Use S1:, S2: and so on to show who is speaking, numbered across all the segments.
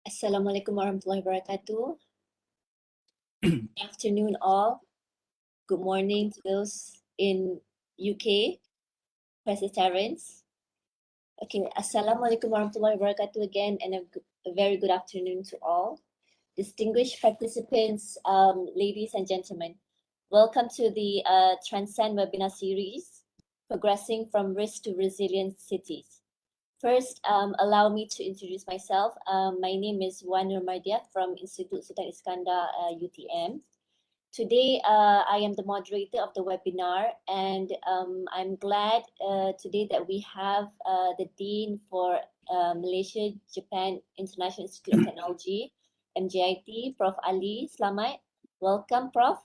S1: Assalamualaikum warahmatullahi wabarakatuh. Good afternoon all. Good morning to those in UK. Professor Terrence. Okay, Assalamualaikum warahmatullahi wabarakatuh again, and a very good afternoon to all. Distinguished participants, ladies and gentlemen, welcome to the TRANSCEND webinar series, Progressing from Risk to Resilient Cities. First, allow me to introduce myself. My name is Mardiah from Institut Sultan Iskandar, UTM. Today, I am the moderator of the webinar, and I'm glad today that we have the Dean for Malaysia-Japan International Institute of Technology, MJIT, Prof. Ali. Selamat. Welcome, Prof.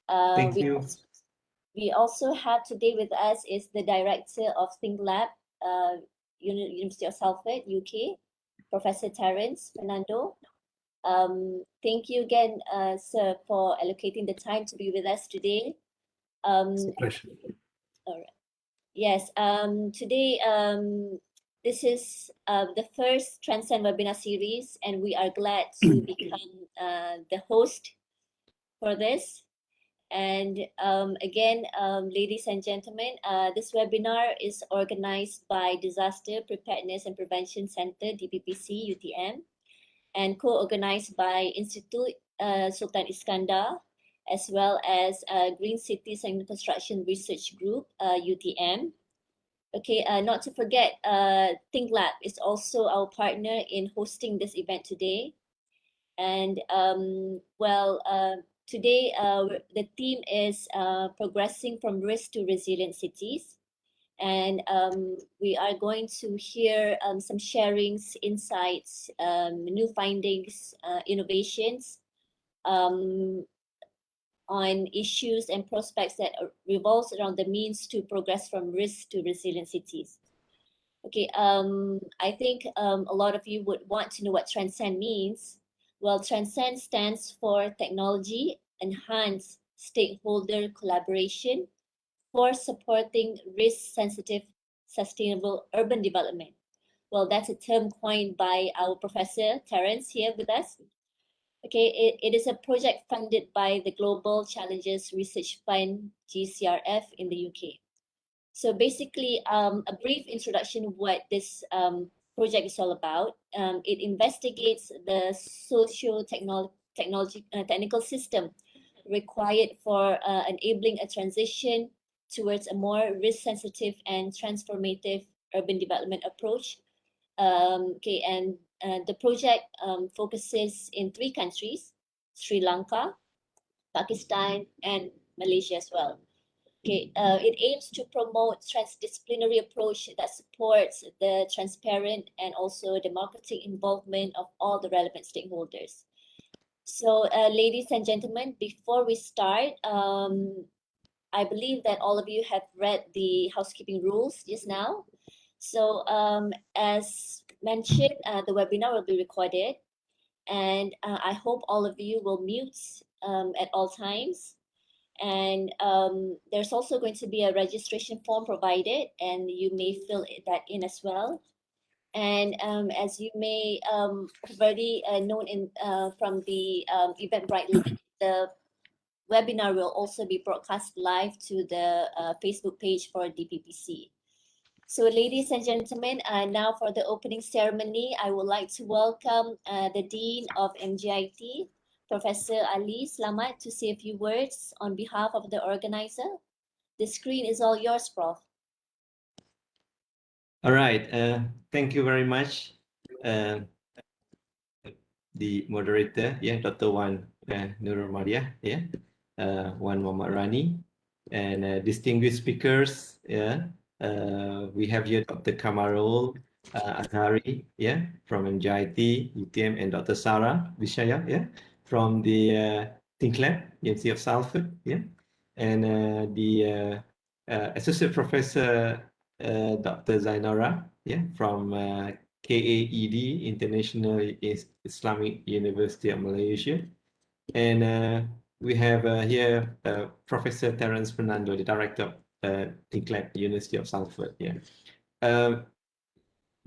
S2: Thank you.
S1: We also have today with us is the director of Thinklab, University of Salford, UK, Professor Terrence, Fernando. Thank you again, sir, for allocating the time to be with us today.
S2: It's a pleasure.
S1: All right. Yes, today this is the first Transcend webinar series, and we are glad to become the host for this. And again, ladies and gentlemen, this webinar is organized by Disaster Preparedness and Prevention Center, DPPC, UTM, and co-organized by Institut Sultan Iskandar, as well as Green Cities and Construction Research Group, UTM. Okay, not to forget, Thinklab is also our partner in hosting this event today. And today, the theme is progressing from risk to resilient cities. And we are going to hear some sharings, insights, new findings, innovations on issues and prospects that revolves around the means to progress from risk to resilient cities. Okay, I think a lot of you would want to know what Transcend means. Well, Transcend stands for Technology Enhanced Stakeholder Collaboration for Supporting Risk-Sensitive Sustainable Urban Development. Well, that's a term coined by our Professor Terrence here with us. Okay, it is a project funded by the Global Challenges Research Fund, GCRF, in the UK. So basically, a brief introduction of what this project is all about. It investigates the technical system required for enabling a transition towards a more risk-sensitive and transformative urban development approach. Okay, and the project focuses in 3 countries: Sri Lanka, Pakistan, and Malaysia as well. Okay, it aims to promote transdisciplinary approach that supports the transparent and also democratic involvement of all the relevant stakeholders. So, ladies and gentlemen, before we start, I believe that all of you have read the housekeeping rules just now. So, as mentioned, the webinar will be recorded, and I hope all of you will mute at all times. And there's also going to be a registration form provided, and you may fill that in as well. And as you may have already known from the Eventbrite link, the webinar will also be broadcast live to the Facebook page for DPPC. So, ladies and gentlemen, now for the opening ceremony, I would like to welcome the Dean of MJIT, Professor Ali. Selamat, to say a few words on behalf of the organizer. The screen is all yours, Prof.
S2: All right. Thank you very much, the moderator, Dr. Nurul Mardiah, Mohd Rani, and distinguished speakers. We have here Dr. Khamarrul, Azahari, from MJIT, UTM, and Dr. Sara, Biscaya, from the Thinklab, University of Salford, and the Associate Professor Dr. Zainora, from KAED, International Islamic University of Malaysia. And we have here Professor Terrence Fernando, the Director of Thinklab, University of Salford.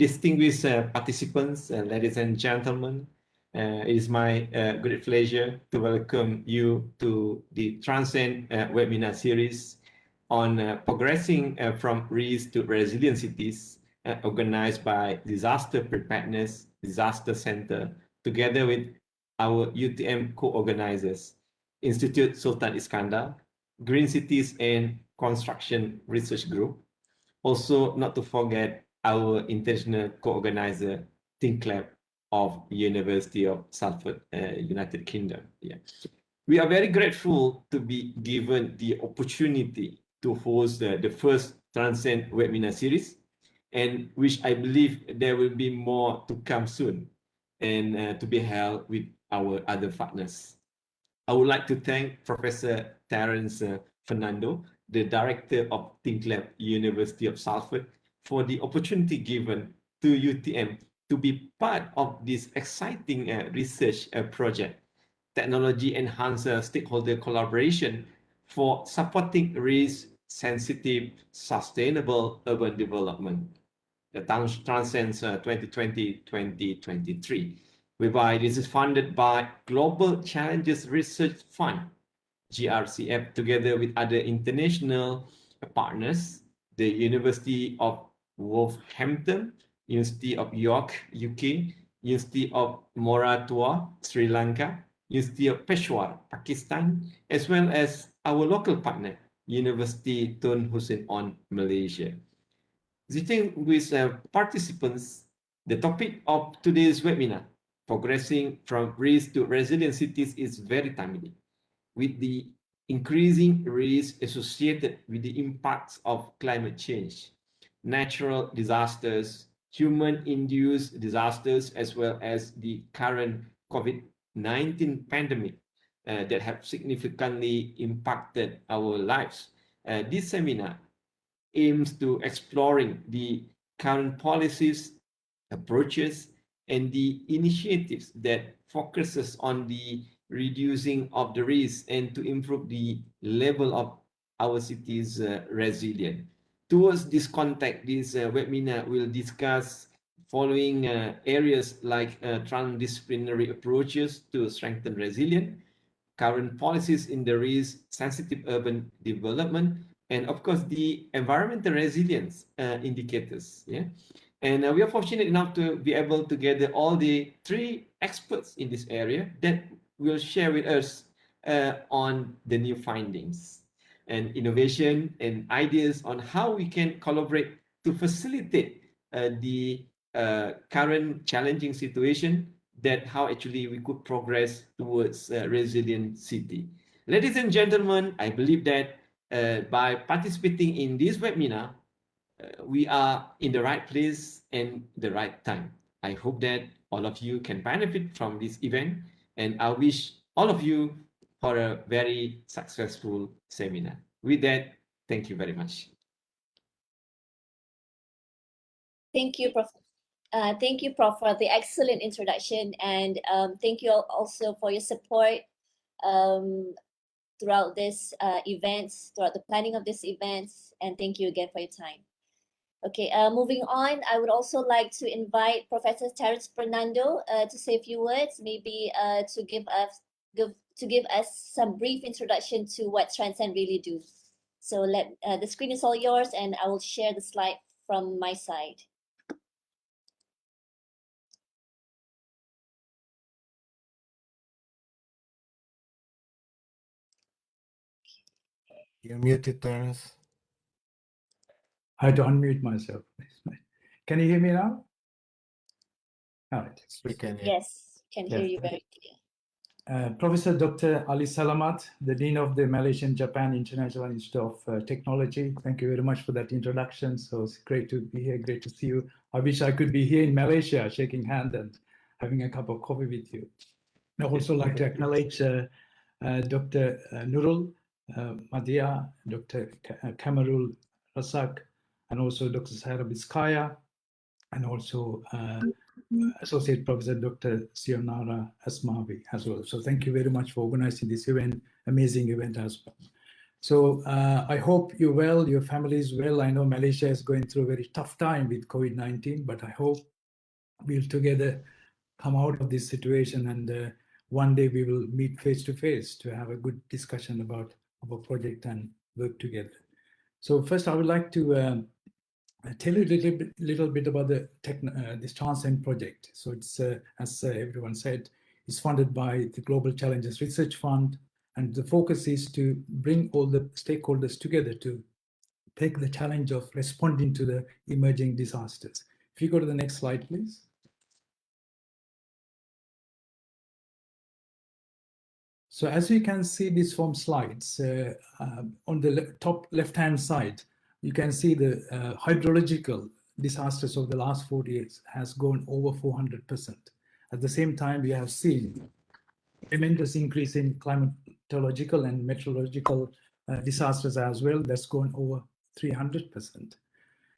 S2: Distinguished participants, ladies and gentlemen, it is my great pleasure to welcome you to the TRANSCEND webinar series on progressing from risk to resilient cities, organized by Disaster Preparedness Disaster Center, together with our UTM co-organizers, Institut Sultan Iskandar, Green Cities and Construction Research Group. Also, not to forget our international co-organizer, Thinklab of University of Salford, United Kingdom. Yeah. We are very grateful to be given the opportunity to host the first Transcend webinar series, and which I believe there will be more to come soon and to be held with our other partners. I would like to thank Professor Terrence Fernando, the Director of Thinklab, University of Salford, for the opportunity given to UTM to be part of this exciting research project. Technology enhances stakeholder collaboration for supporting risk-sensitive, sustainable urban development. The Transcends 2020-2023, whereby this is funded by Global Challenges Research Fund, GRCF, together with other international partners, the University of Wolverhampton, University of York, UK, University of Moratuwa, Sri Lanka, University of Peshawar, Pakistan, as well as our local partner, University Tun Hussein on Malaysia. Distinguished participants, the topic of today's webinar, progressing from risk to resilient cities, is very timely, with the increasing risk associated with the impacts of climate change, natural disasters, human-induced disasters, as well as the current COVID-19 pandemic that have significantly impacted our lives. This seminar aims to exploring the current policies, approaches, and the initiatives that focuses on the reducing of the risk and to improve the level of our city's resilience. Towards this context, this webinar will discuss following areas like transdisciplinary approaches to strengthen resilience, current policies in the risk-sensitive urban development, and of course the environmental resilience indicators. Yeah, and we are fortunate enough to be able to gather all the three experts in this area that will share with us on the new findings and innovation and ideas on how we can collaborate to facilitate the current challenging situation, that how actually we could progress towards a resilient city. Ladies and gentlemen, I believe that by participating in this webinar, we are in the right place and the right time. I hope that all of you can benefit from this event, and I wish all of you for a very successful seminar. With that, thank you very much.
S1: Thank you, Prof. Thank you, Prof, for the excellent introduction, and thank you also for your support throughout this events, throughout the planning of these events, and thank you again for your time. Okay, moving on, I would also like to invite Professor Terrence Fernando to say a few words, maybe to give us some brief introduction to what Transcend really do. So the screen is all yours, and I will share the slide from my side.
S3: You're muted, Terrence.
S4: I had to unmute myself. Can you hear me now? All right.
S3: We can hear.
S1: Yes, can hear you very clear.
S4: Professor Dr. Ali Selamat, the Dean of the Malaysia-Japan International Institute of Technology. Thank you very much for that introduction. So it's great to be here, great to see you. I wish I could be here in Malaysia, shaking hands and having a cup of coffee with you. I'd also like to acknowledge Dr. Nurul, Mardiah, Dr. Khamarrul, Razak, and also Dr. Sara Biscaya, and also Associate Professor Dr. Zainora Asmawi as well. So thank you very much for organizing this event, amazing event as well. So I hope you're well, your family is well. I know Malaysia is going through a very tough time with COVID-19, but I hope we'll together come out of this situation, and one day we will meet face to face to have a good discussion about our project and work together. So first, I would like to tell you a little bit about this TRANSCEND project. So it's, as everyone said, it's funded by the Global Challenges Research Fund, and the focus is to bring all the stakeholders together to take the challenge of responding to the emerging disasters. If you go to the next slide, please. So as you can see this from slides, on the top left-hand side, you can see the hydrological disasters of the last 40 years has gone over 400%. At the same time, we have seen tremendous increase in climatological and meteorological disasters as well. That's gone over 300%.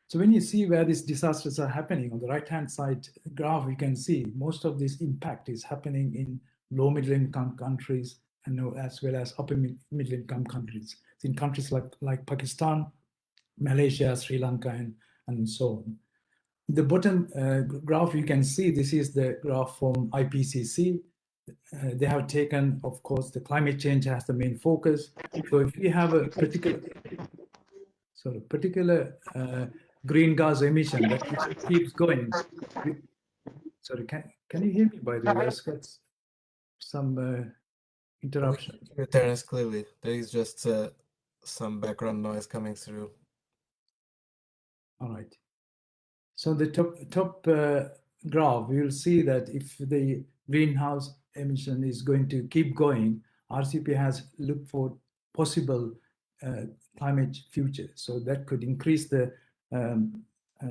S4: So when you see where these disasters are happening, on the right-hand side graph, you can see most of this impact is happening in low middle-income countries and as well as upper middle-income countries. It's in countries like Pakistan, Malaysia, Sri Lanka, and so on. The bottom graph, you can see this is the graph from IPCC. They have taken, of course, the climate change as the main focus. So if we have a particular green gas emission that keeps going. Sorry, can you hear me, by the way? There's got some interruption.
S3: We can hear Terrence clearly. There is just some background noise coming through.
S4: All right. So the top graph, we will see that if the greenhouse emission is going to keep going, RCP has looked for possible climate future. So that could increase the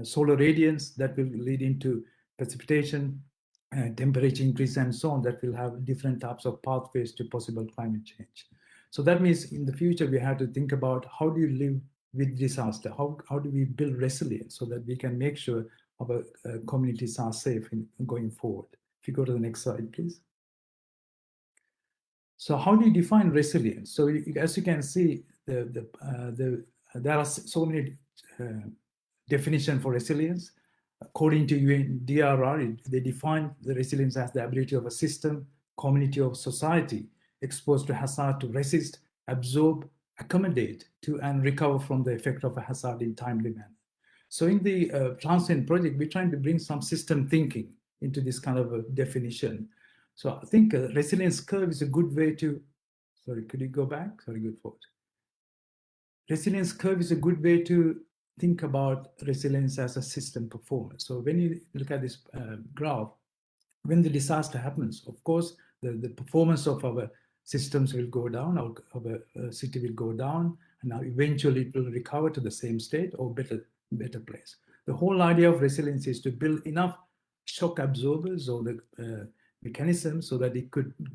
S4: solar radiance, that will lead into precipitation, temperature increase, and so on, that will have different types of pathways to possible climate change. So that means in the future, we have to think about how do you live with disaster? How do we build resilience so that we can make sure our communities are safe in going forward? If you go to the next slide, please. So how do you define resilience? So as you can see, there are so many definitions for resilience. According to UNDRR, they define the resilience as the ability of a system, community, or society exposed to hazard to resist, absorb, accommodate to, and recover from the effect of a hazard in timely manner. So in the TRANSCEND project, we're trying to bring some system thinking into this kind of a definition. So I think a resilience curve is a good way to, sorry, could you go back? Sorry, good forward. Resilience curve is a good way to think about resilience as a system performance. So when you look at this graph, when the disaster happens, of course, the performance of our systems will go down, our city will go down, and now eventually it will recover to the same state or better place. The whole idea of resilience is to build enough shock absorbers or the mechanisms so that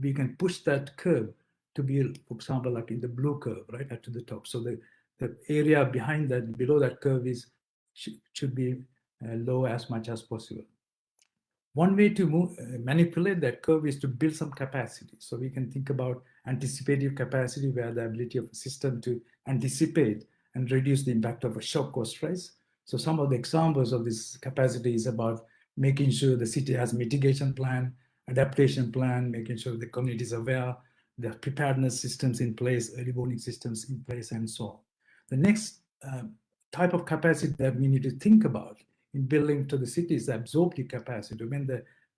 S4: we can push that curve to be, for example, like in the blue curve, right, up to the top. So the area behind that, below that curve should be low as much as possible. One way to manipulate that curve is to build some capacity. So we can think about anticipative capacity, where the ability of a system to anticipate and reduce the impact of a shock or stress. So some of the examples of this capacity is about making sure the city has mitigation plan, adaptation plan, making sure the community is aware, the preparedness systems in place, early warning systems in place, and so on. The next type of capacity that we need to think about in building to the city is the absorptive capacity. When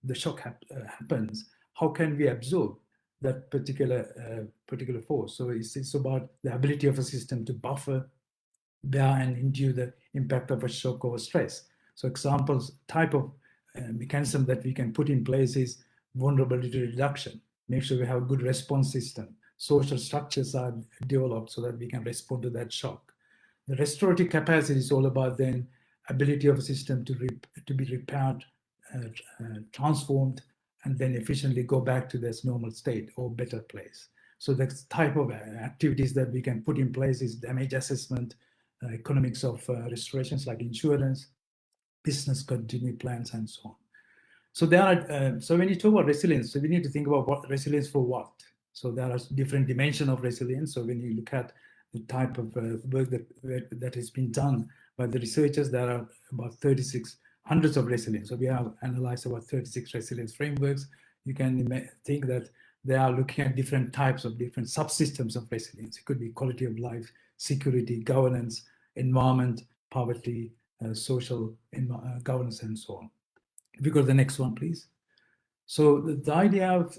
S4: the shock happens, how can we absorb that particular force? So it's about the ability of a system to buffer, bear, and endure the impact of a shock or stress. So examples, type of mechanism that we can put in place is vulnerability reduction. Make sure we have a good response system. Social structures are developed so that we can respond to that shock. The restorative capacity is all about then ability of a system to be repaired, transformed, and then efficiently go back to this normal state or better place. So the type of activities that we can put in place is damage assessment, economics of restorations like insurance, business continuity plans, and so on. So there are. So when you talk about resilience, so we need to think about what resilience for what. So there are different dimensions of resilience. So when you look at the type of work that has been done by the researchers. There are about 36 hundreds of resilience. So we have analyzed about 36 resilience frameworks. You can think that they are looking at different types of different subsystems of resilience. It could be quality of life, security, governance, environment, poverty, social governance, and so on. If you go to the next one, please. So the idea of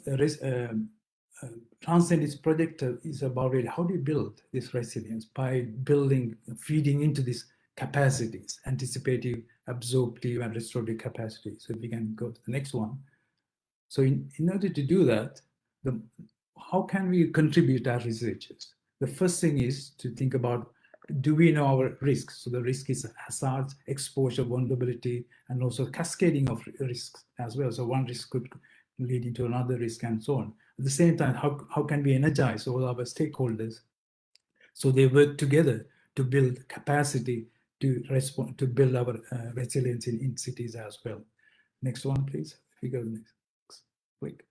S4: TRANSCEND is project is about really how do you build this resilience by building, feeding into these capacities, anticipative, absorptive, and restorative capacity. So if we can go to the next one. So in order to do that, how can we contribute as researchers? The first thing is to think about, do we know our risks? So the risk is hazards, exposure, vulnerability, and also cascading of risks as well. So one risk could lead into another risk and so on. At the same time, how can we energize all our stakeholders so they work together to build capacity to respond, to build our resilience in cities as well. Next one, please. If you go to the next. Quick.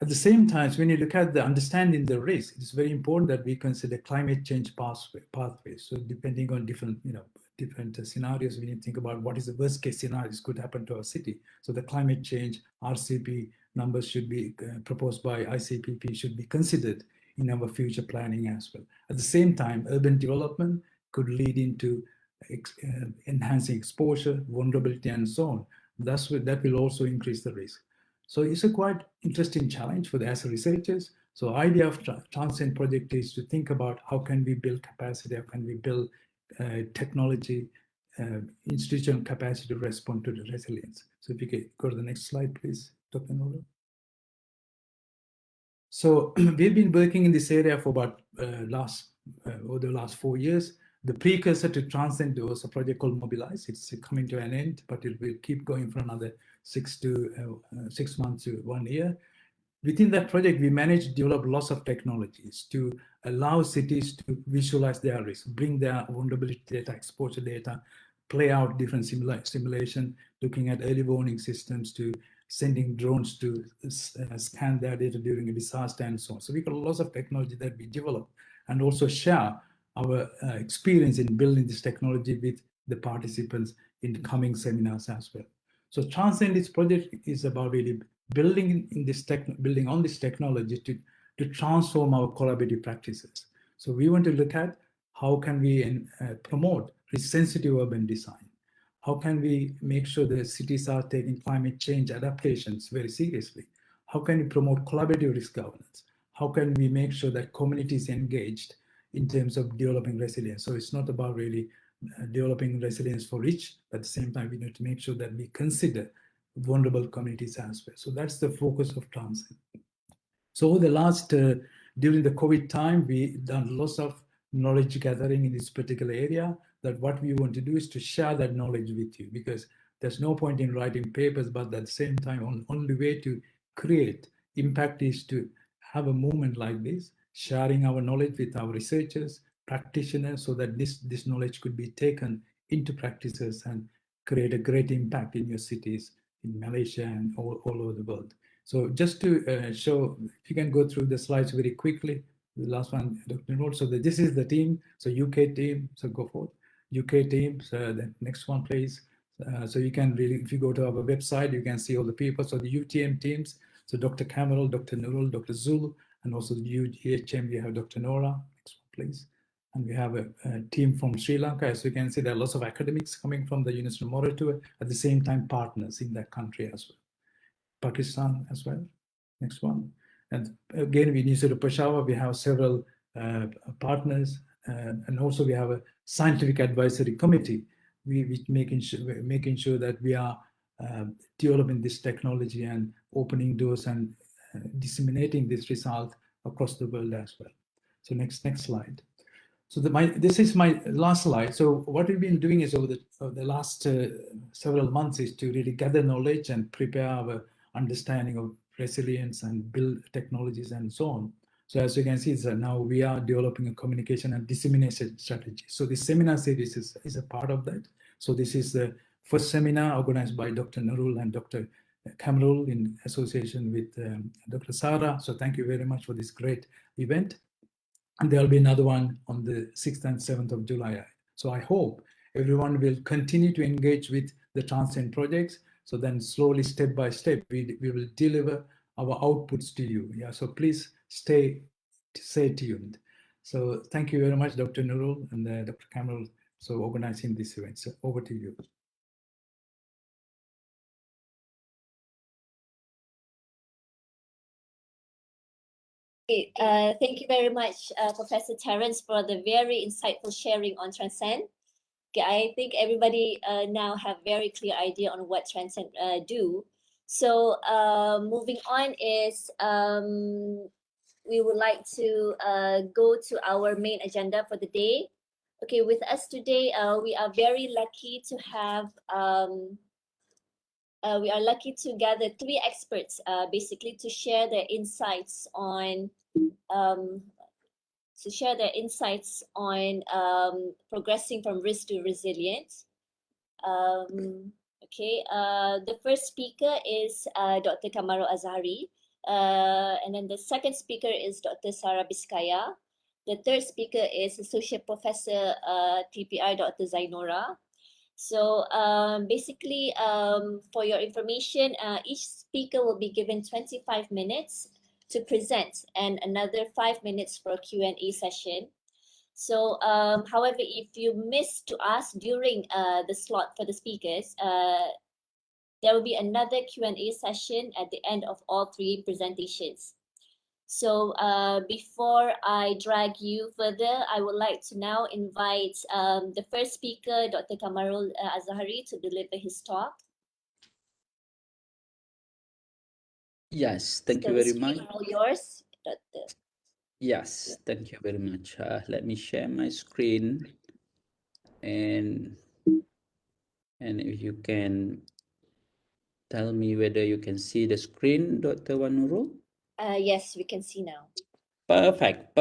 S4: At the same time, when you look at the understanding the risk, it's very important that we consider climate change pathways. So depending on different scenarios, we need to think about what is the worst case scenarios could happen to our city. So the climate change RCP numbers should be proposed by ICPP should be considered in our future planning as well. At the same time, urban development could lead into enhancing exposure, vulnerability, and so on. That will also increase the risk. So it's a quite interesting challenge for the as researchers. So idea of TRANSCEND project is to think about how can we build capacity, how can we build technology, institutional capacity to respond to the resilience. So if you could go to the next slide, please, Dr. Nurul. So we've been working in this area for about over the last 4 years. The precursor to TRANSCEND was a project called Mobilize. It's coming to an end, but it will keep going for another 6 months to 1 year. Within that project, we managed to develop lots of technologies to allow cities to visualize their risk, bring their vulnerability data, exposure data, play out different simulation, looking at early warning systems, to sending drones to scan their data during a disaster and so on. So we got lots of technology that we developed and also share our experience in building this technology with the participants in the coming seminars as well. So TRANSCEND, this project is about really building on this technology to transform our collaborative practices. So we want to look at how can we promote risk-sensitive urban design. How can we make sure that cities are taking climate change adaptations very seriously? How can we promote collaborative risk governance? How can we make sure that communities engaged in terms of developing resilience? So it's not about really developing resilience for rich, but at the same time, we need to make sure that we consider vulnerable communities as well. So that's the focus of TRANSCEND. So over the last, during the COVID time, we done lots of knowledge gathering in this particular area, that what we want to do is to share that knowledge with you, because there's no point in writing papers, but at the same time, only way to create impact is to have a movement like this, sharing our knowledge with our researchers, practitioners, so that this knowledge could be taken into practices and create a great impact in your cities, in Malaysia and all over the world. So just to show, if you can go through the slides very quickly, the last one, Dr. Nurul. So this is the team, so UK team, so go forward. UK team, so the next one, please. So you can really, if you go to our website, you can see all the people. So the UTM teams, so Dr. Khamarrul, Dr. Nurul, Dr. Zul, and also the UHM, we have Dr. Nora. Next one, please. And we have a team from Sri Lanka. As you can see, there are lots of academics coming from the University of Moderator, at the same time partners in that country as well. Pakistan as well. Next one. And again, we University of Peshawar, we have several partners, and also we have a scientific advisory committee. We making sure that we are developing this technology and opening doors and disseminating this result across the world as well. So next slide. So this is my last slide. So what we've been doing is over the last several months is to really gather knowledge and prepare our understanding of resilience and build technologies and so on. So as you can see, now we are developing a communication and dissemination strategy. So this seminar series is a part of that. So this is the first seminar organized by Dr. Nurul and Dr. Khamarrul in association with Dr. Sara. So thank you very much for this great event. And there'll be another one on the 6th and 7th of July. So I hope everyone will continue to engage with the Transcend projects. So then slowly, step by step, we will deliver our outputs to you. Yeah, so please stay tuned. So thank you very much, Dr. Nurul and Dr. Khamarrul, so organizing this event. So over to you.
S1: Okay, thank you very much, Professor Terrence, for the very insightful sharing on Transcend. Okay, I think everybody now have very clear idea on what Transcend do. So moving on is we would like to go to our main agenda for the day. Okay, with us today, we are very lucky to have we are lucky to gather three experts basically to share their insights on progressing from risk to resilience. Okay, the first speaker is Dr. Khamarrul Azahari, and then the second speaker is Dr. Sara Biscaya. The third speaker is Associate Professor TPR Dr. Zainora. So basically, for your information, each speaker will be given 25 minutes to present and another 5 minutes for a Q&A session. So however, if you miss to ask during the slot for the speakers, there will be another Q&A session at the end of all three presentations. So before I drag you further, I would like to now invite the first speaker, Dr. Khamarrul Azahari, to deliver his talk.
S5: Yes, thank
S1: So
S5: you
S1: the
S5: very
S1: screen
S5: much.
S1: all yours, Dr.
S5: Yes, thank you very much. Let me share my screen, and if you can tell me whether you can see the screen, Dr. Nurul.
S1: Yes, we can see now.
S5: Perfect.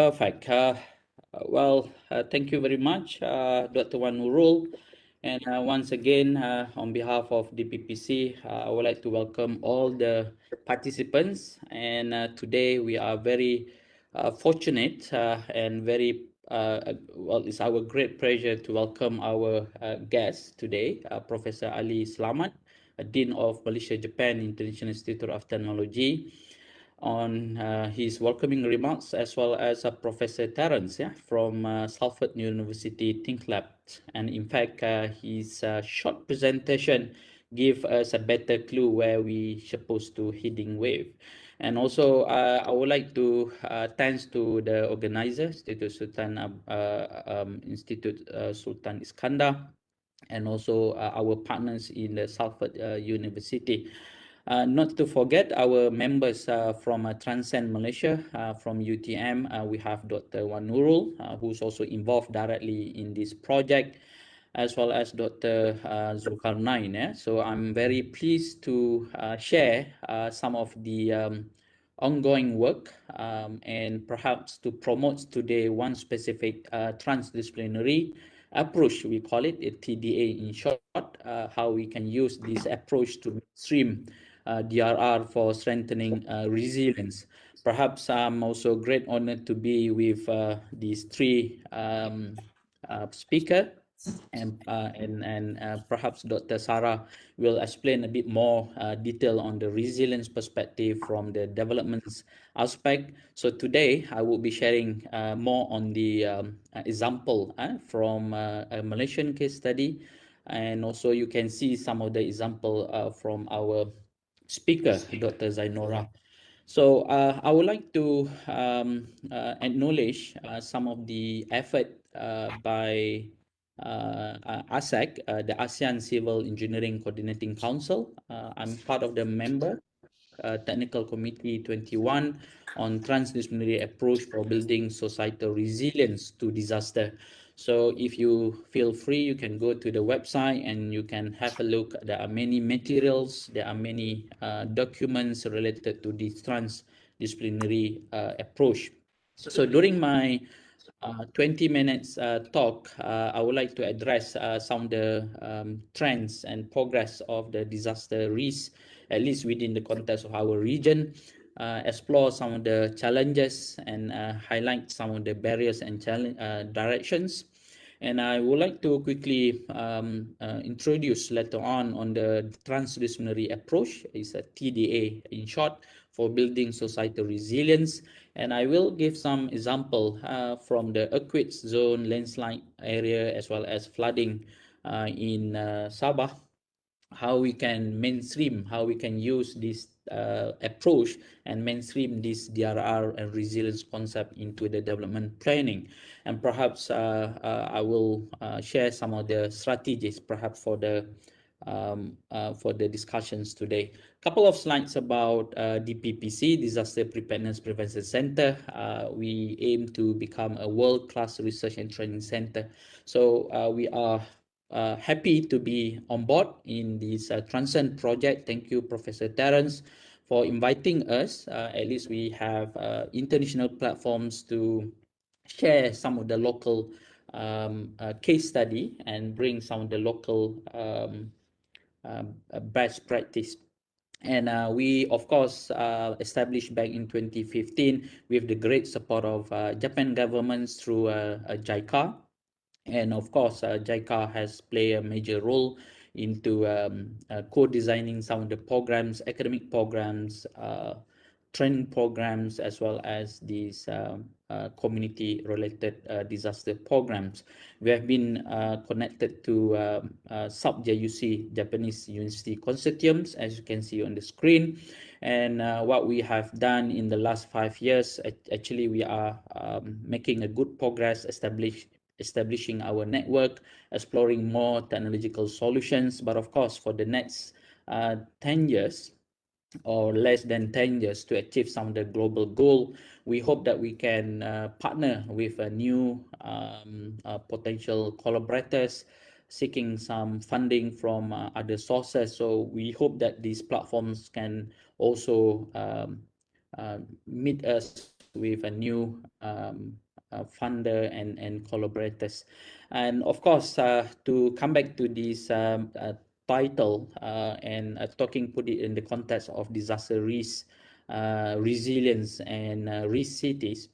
S5: Well, thank you very much, Dr. Nurul. And once again, on behalf of DPPC, I would like to welcome all the participants. And today we are very fortunate and very, well, it's our great pleasure to welcome our guest today, Professor Ali Selamat, Dean of Malaysia-Japan International Institute of Technology, on his welcoming remarks, as well as Professor Terrence from Salford University Thinklab. And in fact, his short presentation give us a better clue where we supposed to heading with. And also, I would like to thanks to the organizers, Institut Sultan, Institut Sultan Iskandar, and also our partners in the Salford University. Not to forget our members from Transcend Malaysia, from UTM, we have Dr. Nurul, who's also involved directly in this project, as well as Dr. Zulkarnain. So I'm very pleased to share some of the ongoing work and perhaps to promote today one specific transdisciplinary approach, we call it a TDA in short, how we can use this approach to stream DRR for strengthening resilience. Perhaps I'm also great honored to be with these three speakers. And perhaps Dr. Sara will explain a bit more detail on the resilience perspective from the developments aspect. So today I will be sharing more on the example from a Malaysian case study, and also you can see some of the example from our speaker, Dr. Zainora. So I would like to acknowledge some of the effort by ASEC, the ASEAN Civil Engineering Coordinating Council. I'm part of the member Technical Committee 21 on transdisciplinary approach for building societal resilience to disaster. So if you feel free, you can go to the website and you can have a look. There are many materials, there are many documents related to this transdisciplinary approach. So during my 20 minutes talk, I would like to address some of the trends and progress of the disaster risk, at least within the context of our region. explore some of the challenges and highlight some of the barriers and directions. And I would like to quickly introduce later on the transdisciplinary approach, is a TDA in short, for building societal resilience. And I will give some example from the earthquake zone, landslide area, as well as flooding in Sabah, how we can mainstream, how we can use this approach and mainstream this DRR and resilience concept into the development planning. And perhaps I will share some of the strategies perhaps for the discussions today. Couple of slides about DPPC, Disaster Preparedness Prevention Center. We aim to become a world-class research and training center. So we are happy to be on board in this TRANSCEND project. Thank you, Professor Terrence, for inviting us. At least we have international platforms to share some of the local case study and bring some of the local best practice. And we, of course, established back in 2015 with the great support of Japan governments through JICA. And of course, JICA has played a major role into co-designing some of the programs, academic programs, training programs, as well as these community-related disaster programs. We have been connected to sub-JUC, Japanese University consortiums, as you can see on the screen. And what we have done in the last 5 years, actually we are making a good progress, establishing our network, exploring more technological solutions. But of course, for the next 10 years, or less than 10 years to achieve some of the global goal, we hope that we can partner with new potential collaborators, seeking some funding from other sources. So we hope that these platforms can also meet us with a new funder and collaborators. And of course, to come back to this title and put it in the context of disaster risk, resilience, and risk cities.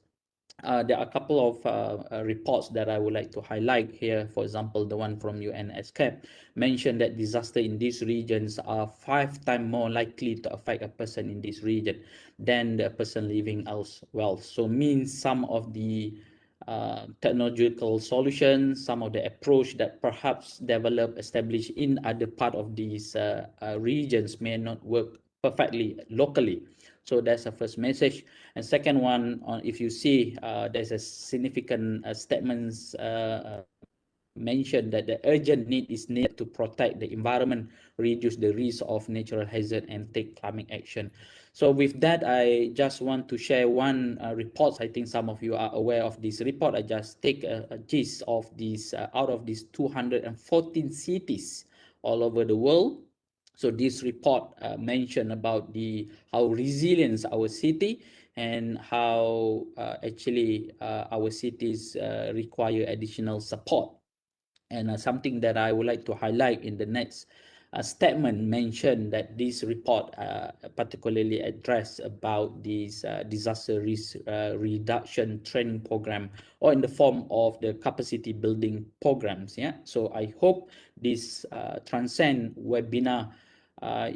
S5: There are a couple of reports that I would like to highlight here. For example, the one from UNESCAP mentioned that disaster in these regions are 5 times more likely to affect a person in this region than the person living elsewhere. So means some of the technological solutions, some of the approach that perhaps established in other part of these regions may not work perfectly locally. So that's the first message. And second one, if you see, there's a significant statements mentioned that the urgent need is needed to protect the environment, reduce the risk of natural hazard, and take climate action. So with that, I just want to share one report. I think some of you are aware of this report. I just take a gist of these out of these 214 cities all over the world. So this report mentioned about how resilient our city and how actually our cities require additional support. And something that I would like to highlight in the next statement mentioned that this report particularly addressed about this disaster risk reduction training program, or in the form of the capacity building programs. Yeah, so I hope this TRANSCEND webinar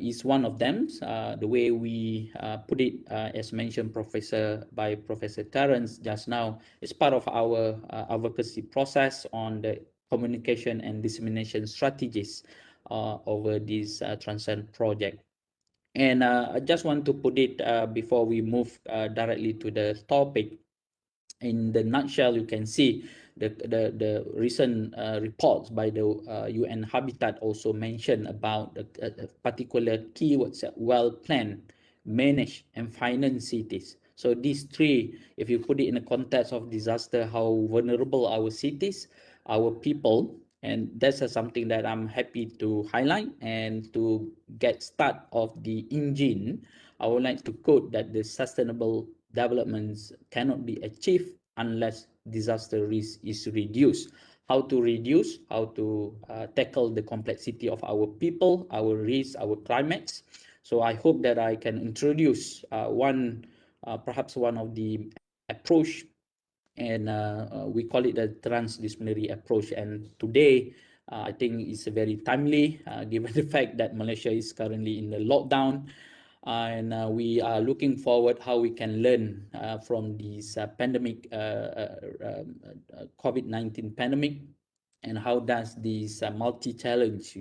S5: is one of them. The way we put it, as mentioned by Professor Terrence just now, is part of our advocacy process on the communication and dissemination strategies over this TRANSCEND project. And I just want to put it before we move directly to the topic. In the nutshell, you can see the recent reports by the UN Habitat also mentioned about the particular keywords: well planned, managed, and financed cities. So these three, if you put it in the context of disaster, how vulnerable our cities, our people, and that's something that I'm happy to highlight. And to get start of the engine, I would like to quote that the sustainable developments cannot be achieved unless disaster risk is reduced. How to reduce, how to tackle the complexity of our people, our risks, our climates. So I hope that I can introduce perhaps one of the approach, and we call it the transdisciplinary approach. And today, I think it's very timely, given the fact that Malaysia is currently in the lockdown, and we are looking forward how we can learn from this pandemic, COVID-19 pandemic, and how does this multi-challenge,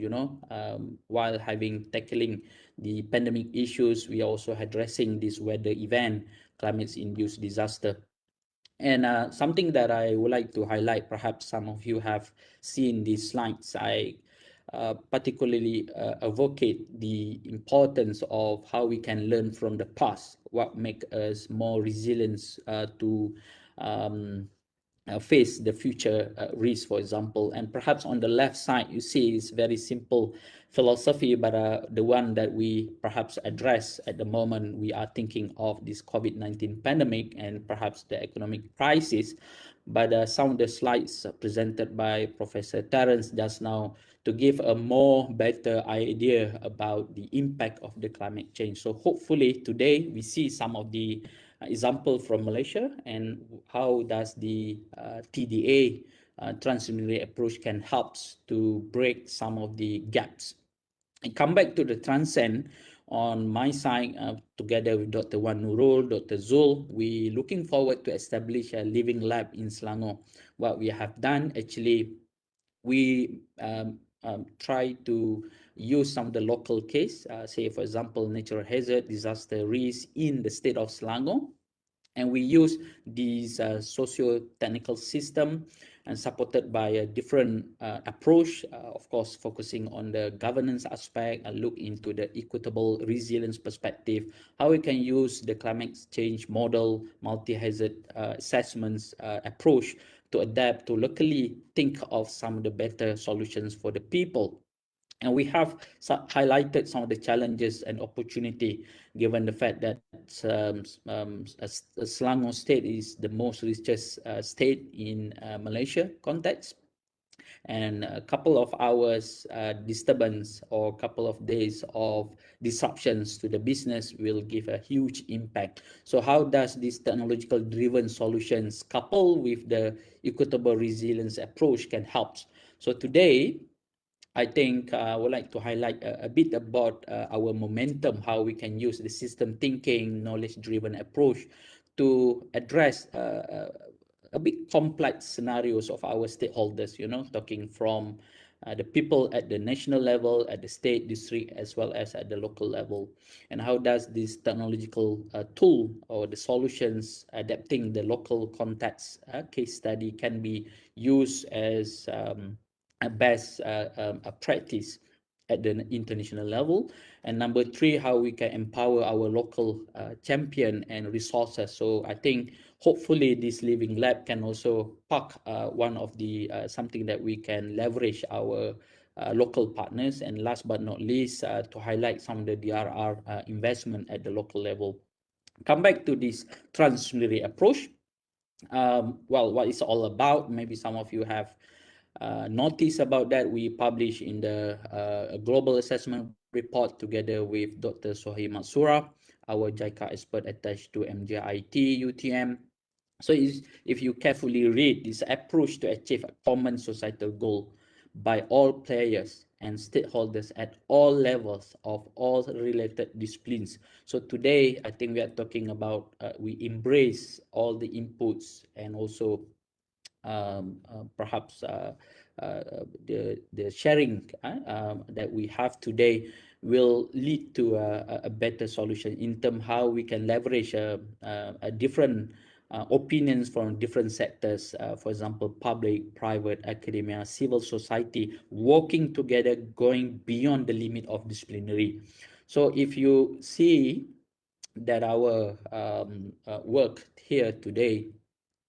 S5: while tackling the pandemic issues, we are also addressing this weather event, climate-induced disaster. And something that I would like to highlight, perhaps some of you have seen these slides. I particularly advocate the importance of how we can learn from the past, what make us more resilient to face the future risk, for example. And perhaps on the left side, you see it's very simple philosophy, but the one that we perhaps address at the moment, we are thinking of this COVID-19 pandemic and perhaps the economic crisis. But some of the slides presented by Professor Terrence just now to give a more better idea about the impact of the climate change. So hopefully today we see some of the example from Malaysia and how does the TDA transdisciplinary approach can help to break some of the gaps. And come back to the Transcend. On my side, together with Dr. Nurul, Dr. Zul, we looking forward to establish a living lab in Selangor. What we have done, actually, we try to use some of the local case, say for example, natural hazard, disaster risk in the state of Selangor. And we use these socio-technical system and supported by a different approach, of course, focusing on the governance aspect and look into the equitable resilience perspective, how we can use the climate change model, multi-hazard assessments approach to adapt to locally think of some of the better solutions for the people. And we have highlighted some of the challenges and opportunity, given the fact that Selangor state is the most richest state in Malaysia context. And a couple of hours disturbance or a couple of days of disruptions to the business will give a huge impact. So how does this technological driven solutions coupled with the equitable resilience approach can help? So today, I think I would like to highlight a bit about our momentum, how we can use the system thinking, knowledge-driven approach to address a bit complex scenarios of our stakeholders, talking from the people at the national level, at the state, district, as well as at the local level. And how does this technological tool or the solutions adapting the local context case study can be used as a best practice at the international level. And number three, how we can empower our local champion and resources. So I think hopefully this living lab can also park one of the something that we can leverage our local partners. And last but not least, to highlight some of the DRR investment at the local level. Come back to this transdisciplinary approach. Well, what it's all about, maybe some of you have notice about that. We publish in the global assessment report together with Dr. Sohail Mansura, our JICA expert attached to MJIIT UTM. So if you carefully read this approach to achieve a common societal goal by all players and stakeholders at all levels of all related disciplines. So today, I think we are talking about we embrace all the inputs and also perhaps the sharing that we have today will lead to a better solution in terms how we can leverage a different opinions from different sectors, for example, public, private, academia, civil society, working together, going beyond the limit of disciplinary. So if you see that our work here today,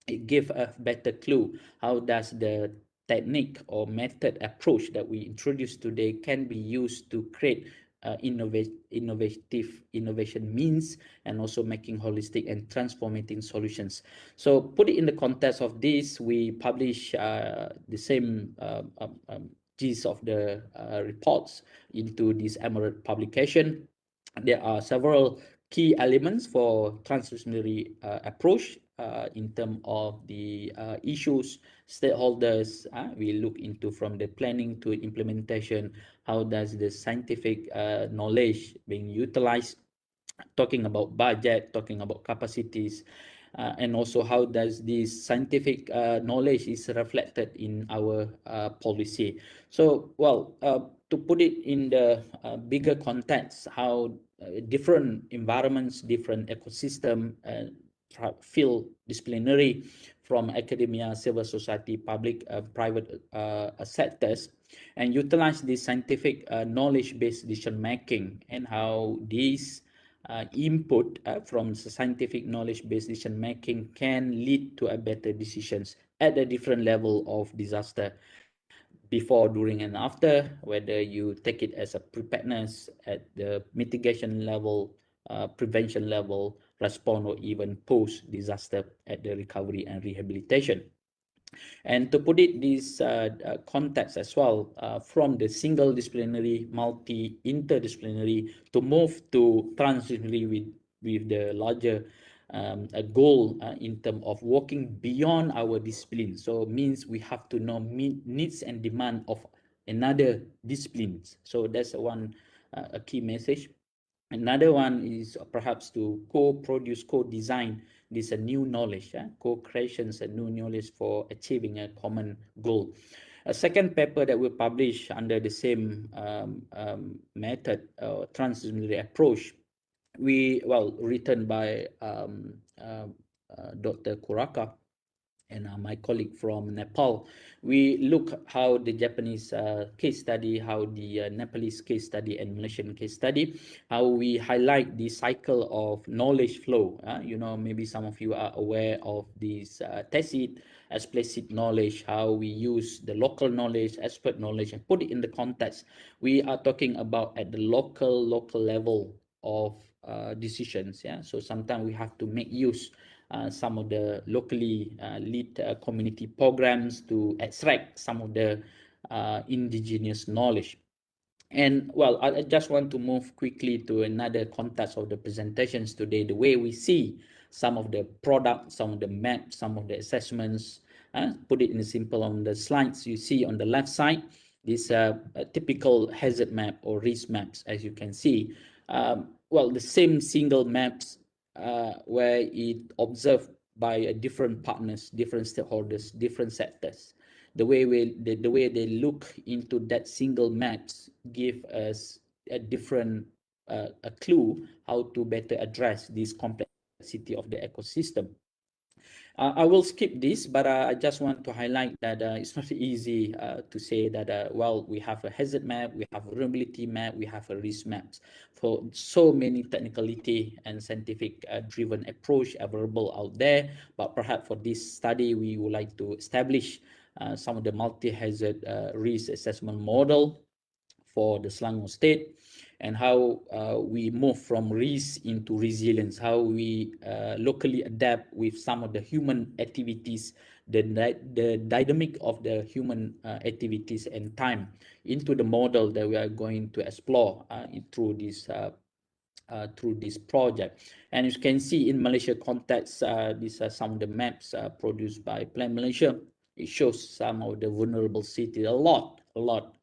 S5: it gives a better clue how does the technique or method approach that we introduced today can be used to create innovation means and also making holistic and transformating solutions. So put it in the context of this, we publish the same gist of the reports into this Emerald publication. there are several key elements for transdisciplinary approach in terms of the issues, stakeholders. We look into from the planning to implementation. How does the scientific knowledge being utilized? Talking about budget, talking about capacities, and also how does this scientific knowledge is reflected in our policy. So, well, to put it in the bigger context, how different environments, different ecosystem feel disciplinary from academia, civil society, public, private sectors, and utilize this scientific knowledge-based decision making, and how these input from scientific knowledge-based decision making can lead to a better decisions at a different level of disaster, before, during, and after, whether you take it as a preparedness at the mitigation level, prevention level, response, or even post-disaster at the recovery and rehabilitation. And to put it this context as well, from the single disciplinary, interdisciplinary, to move to transdisciplinary with the larger a goal in terms of working beyond our discipline. So means we have to know needs and demand of another disciplines. So that's one a key message. Another one is perhaps to co-produce, co-design this a new knowledge, co-creations a new knowledge for achieving a common goal. A second paper that we publish under the same method, transdisciplinary approach, written by Dr. Kuraka and my colleague from Nepal. We look how the Japanese case study, how the Nepalese case study, and Malaysian case study, how we highlight the cycle of knowledge flow. Maybe some of you are aware of this tacit, explicit knowledge, how we use the local knowledge, expert knowledge, and put it in the context. We are talking about at the local level of decisions. So sometimes we have to make use some of the locally lead community programs to extract some of the indigenous knowledge. And well, I just want to move quickly to another context of the presentations today, the way we see some of the products, some of the maps, some of the assessments. Put it in simple on the slides you see on the left side, this typical hazard map or risk maps, as you can see. The same single maps where it observed by different partners, different stakeholders, different sectors. The way they look into that single maps give us a different a clue how to better address this complexity of the ecosystem. I will skip this, but I just want to highlight that it's not easy to say that, we have a hazard map, we have a vulnerability map, we have a risk maps. For so many technicality and scientific driven approach available out there, but perhaps for this study, we would like to establish some of the multi-hazard risk assessment model for the Selangor state, and how we move from risk into resilience, how we locally adapt with some of the human activities, the dynamic of the human activities and time into the model that we are going to explore through this project. And you can see in Malaysia context, these are some of the maps produced by Plan Malaysia. It shows some of the vulnerable cities, a lot.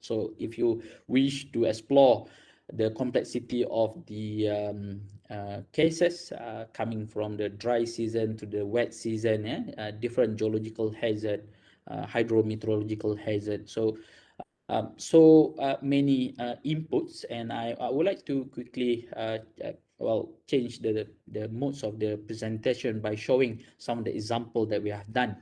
S5: So if you wish to explore the complexity of the cases coming from the dry season to the wet season, different geological hazard, hydrometeorological hazard. So many inputs, and I would like to quickly change the modes of the presentation by showing some of the example that we have done.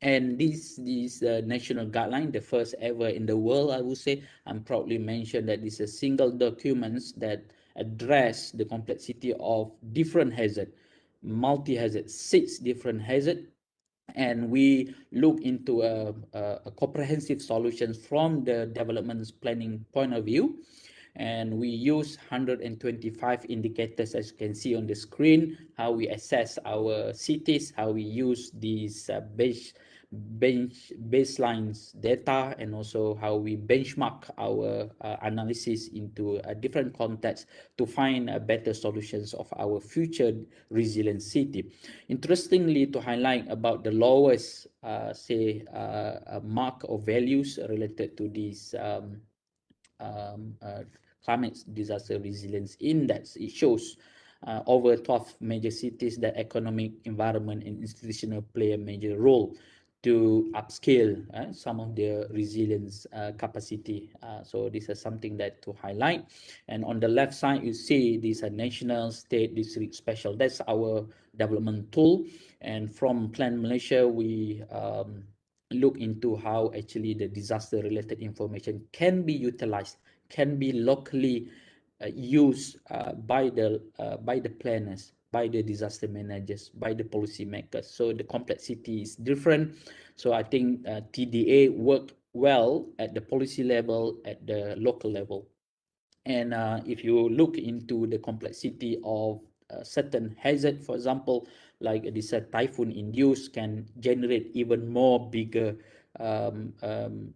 S5: And this national guideline, the first ever in the world, I would say, I'm proudly mentioned that this is a single documents that address the complexity of different hazard, multi-hazard, 6 different hazard. And we look into a comprehensive solutions from the development planning point of view. And we use 125 indicators, as you can see on the screen, how we assess our cities, how we use these baselines data, and also how we benchmark our analysis into a different context to find better solutions of our future resilient city. Interestingly, to highlight about the lowest, mark or values related to these climate disaster resilience index, it shows over 12 major cities that economic, environment, and institutional play a major role to upscale some of their resilience capacity. So this is something that to highlight. And on the left side, you see these are national, state, district, special. That's our development tool. And from Plan Malaysia, we look into how actually the disaster related information can be utilized, can be locally used by the planners, by the disaster managers, by the policymakers. So the complexity is different. So I think TDA work well at the policy level, at the local level. And if you look into the complexity of certain hazard, for example, like this typhoon induced can generate even more bigger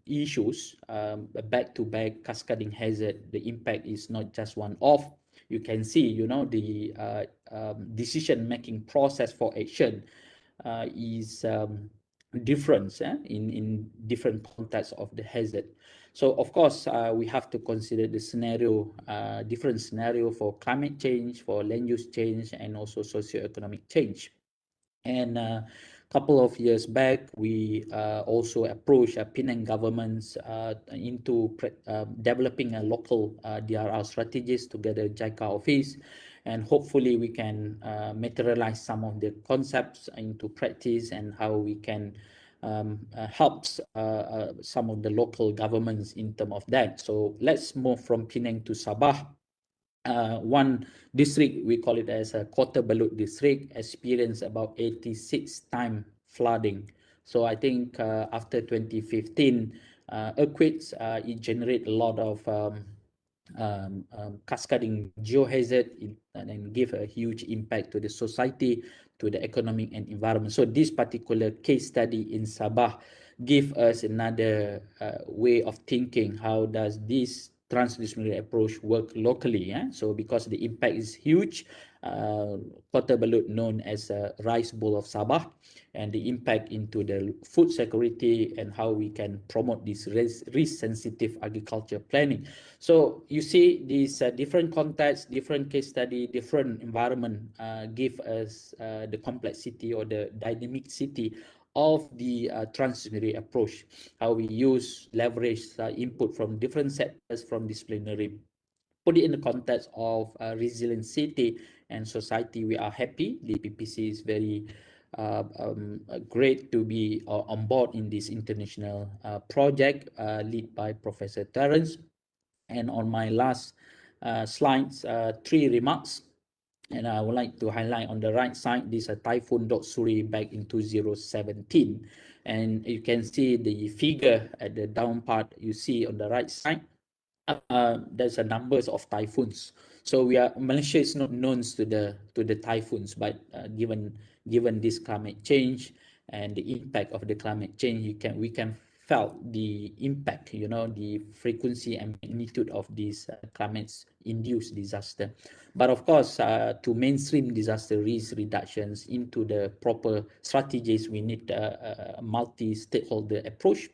S5: issues, back-to-back cascading hazard. The impact is not just one-off. You can see, the decision-making process for action is different in different contexts of the hazard. So of course, we have to consider the scenario, different scenario for climate change, for land use change, and also socioeconomic change. And a couple of years back, we also approached Penang governments into developing a local DRR strategies together with JICA office. And hopefully we can materialize some of the concepts into practice and how we can help some of the local governments in terms of that. So let's move from Penang to Sabah. One district, we call it as a Kota Belud district, experienced about 86 time flooding. So I think after 2015 earthquakes, it generate a lot of cascading geohazard and give a huge impact to the society, to the economic and environment. So this particular case study in Sabah give us another way of thinking. How does this transdisciplinary approach work locally? So because the impact is huge, Kota Belud known as a rice bowl of Sabah, and the impact into the food security and how we can promote this risk-sensitive agriculture planning. So you see these different contexts, different case study, different environment give us the complexity or the dynamicity of the transdisciplinary approach, how we use leverage input from different sectors, from disciplinary, put it in the context of resilient city and society. We are happy. The PPC is very great to be on board in this international project led by Professor Terrence. And on my last slides, 3 remarks. And I would like to highlight on the right side, this Typhoon Doksuri back in 2017. And you can see the figure at the down part, you see on the right side, there's a numbers of typhoons. So Malaysia is not known to the typhoons, but given this climate change and the impact of the climate change, we can felt the impact, the frequency and magnitude of these climate-induced disaster. But of course, to mainstream disaster risk reductions into the proper strategies, we need a multi-stakeholder approach.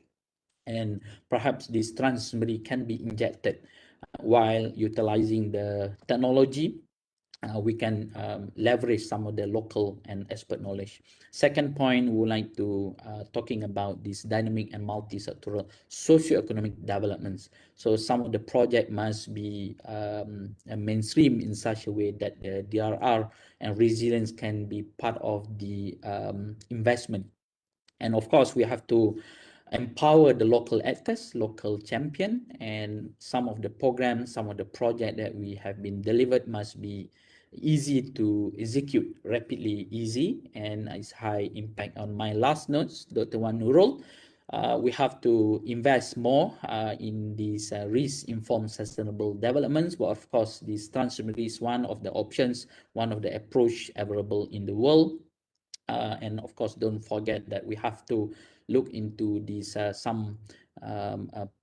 S5: And perhaps this transdisciplinary can be injected while utilizing the technology. We can leverage some of the local and expert knowledge. Second point, we would like to talking about this dynamic and multi-sectoral socio-economic developments. So some of the project must be mainstream in such a way that the DRR and resilience can be part of the investment. And of course, we have to empower the local actors, local champion, and some of the programs, some of the project that we have been delivered must be easy to execute, rapidly easy, and it's high impact. On my last notes, Dr. Nurul, we have to invest more in these risk-informed sustainable developments. But of course, this transdisciplinary is one of the options, one of the approach available in the world. And of course, don't forget that we have to look into these some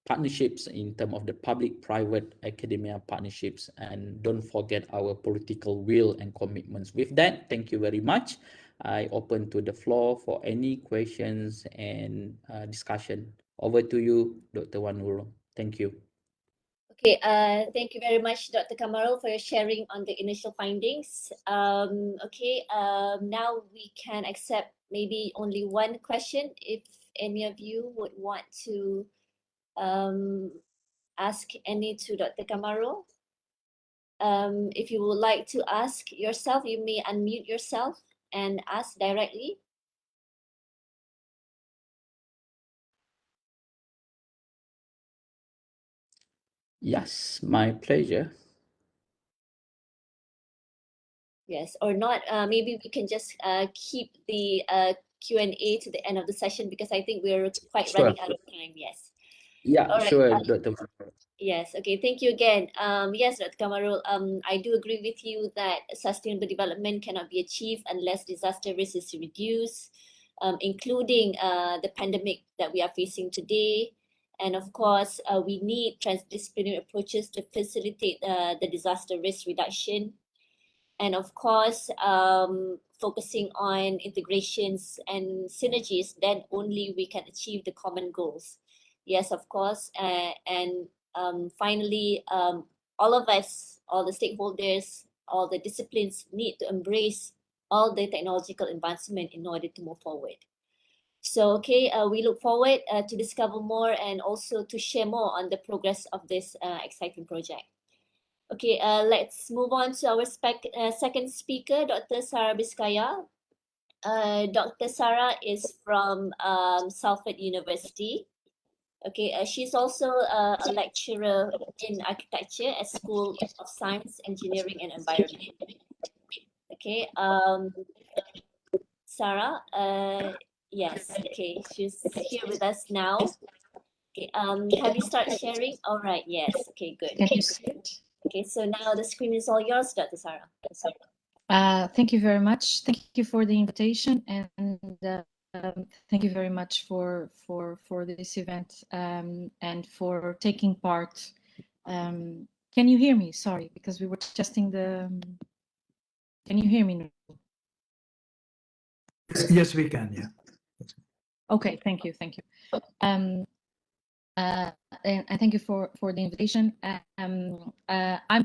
S5: partnerships in terms of the public-private academia partnerships, and don't forget our political will and commitments. With that, thank you very much. I open to the floor for any questions and discussion. Over to you, Dr. Nurul. Thank you.
S1: Okay, thank you very much, Dr. Khamarrul, for your sharing on the initial findings. Now we can accept maybe only one question if any of you would want to ask any to Dr. Khamarrul. If you would like to ask yourself, you may unmute yourself and ask directly.
S5: Yes, my pleasure.
S1: Yes, or not. Maybe we can just keep the Q&A to the end of the session, because I think we're quite
S5: Sure.
S1: running out of time. Yes.
S5: Yeah,
S1: All right.
S5: sure, Dr.
S1: Yes. Okay. Thank you again. Yes, Dr. Khamarrul. I do agree with you that sustainable development cannot be achieved unless disaster risk is reduced, including the pandemic that we are facing today. And of course, we need transdisciplinary approaches to facilitate the disaster risk reduction. And of course, focusing on integrations and synergies, then only we can achieve the common goals. Yes, of course. Finally, all of us, all the stakeholders, all the disciplines need to embrace all the technological advancement in order to move forward. So, okay, we look forward to discover more and also to share more on the progress of this exciting project. Okay, let's move on to our second speaker, Dr. Sara Biscaya. Dr. Sara is from Salford University. Okay, she's also a lecturer in architecture at School of Science, Engineering and Environment. Okay, Sara, yes, okay, she's here with us now. Okay, have you started sharing? All right, yes, okay, good.
S6: Can you see it?
S1: Okay, so now the screen is all yours, Dr. Sara.
S6: Thank you very much. Thank you for the invitation, and thank you very much for this event and for taking part. Can you hear me? Sorry, because we were testing the. Can you hear me, Nurul?
S4: Yes, we can. Yeah.
S6: Okay. Thank you. Thank you. And thank you for the invitation. I'm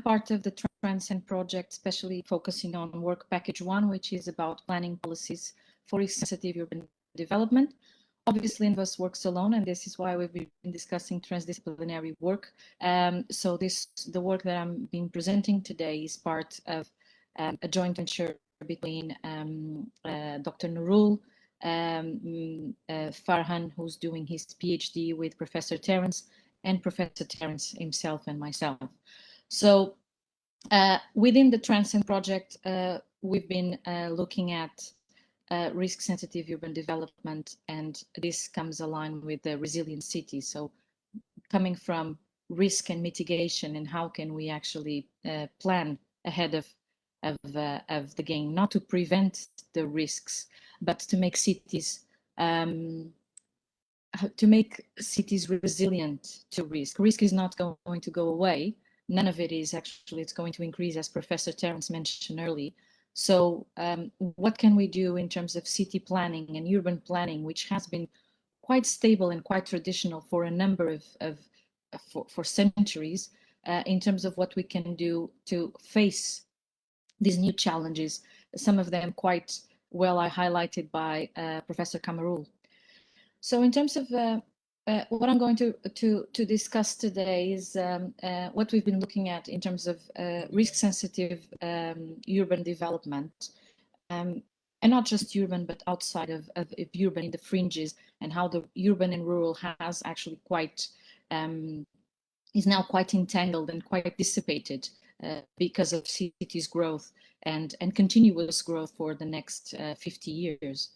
S6: part of the TRANSCEND project, especially focusing on work package 1, which is about planning policies for risk-sensitive urban development. Obviously, none of us works alone, and this is why we've been discussing transdisciplinary work. So the work that I'm being presenting today is part of a joint venture between Dr. Nurul, Farhan, who's doing his PhD with Professor Terrence, and Professor Terrence himself and myself. So within the TRANSCEND project, we've been looking at risk-sensitive urban development, and this comes aligned with the resilient city. So coming from risk and mitigation, and how can we actually plan ahead of the game, not to prevent the risks, but to make cities resilient to risk. Risk is not going to go away. None of it is actually. It's going to increase, as Professor Terrence mentioned earlier. So what can we do in terms of city planning and urban planning, which has been quite stable and quite traditional for a number for centuries, in terms of what we can do to face these new challenges, some of them quite well are highlighted by Professor Khamarrul. So in terms of what I'm going to discuss today is what we've been looking at in terms of risk-sensitive urban development, and not just urban, but outside of urban, in the fringes, and how the urban and rural has actually quite is now quite entangled and quite dissipated because of cities' growth and continuous growth for the next 50 years.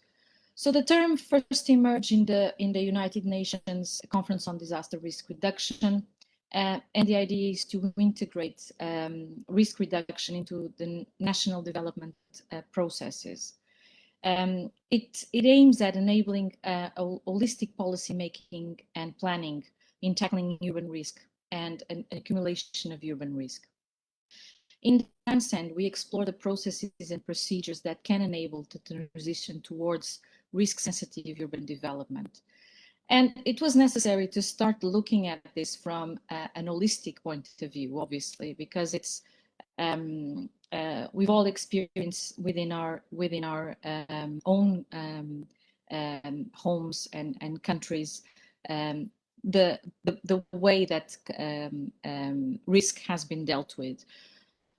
S6: So the term first emerged in the United Nations Conference on Disaster Risk Reduction, and the idea is to integrate risk reduction into the national development processes. It aims at enabling holistic policy making and planning in tackling urban risk and an accumulation of urban risk. In TRANSCEND, we explore the processes and procedures that can enable the transition towards risk-sensitive urban development. And it was necessary to start looking at this from an holistic point of view, obviously, because it's we've all experienced within our own homes and countries the way that risk has been dealt with.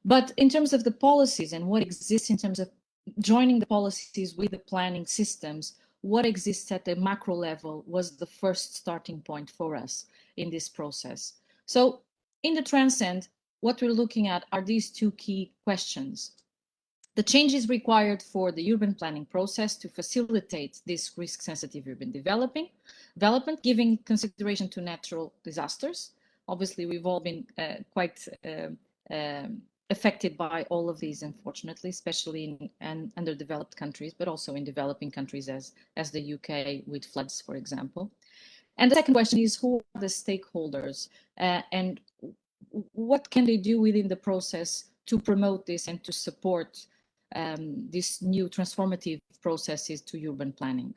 S6: But in terms of the policies and what exists in terms of joining the policies with the planning systems, what exists at the macro level was the first starting point for us in this process. So in the TRANSCEND, what we're looking at are these two key questions. The changes required for the urban planning process to facilitate this risk-sensitive urban development, giving consideration to natural disasters. Obviously, we've all been quite affected by all of these, unfortunately, especially in underdeveloped countries, but also in developing countries as the UK with floods, for example. And the second question is, who are the stakeholders and what can they do within the process to promote this and to support these new transformative processes to urban planning?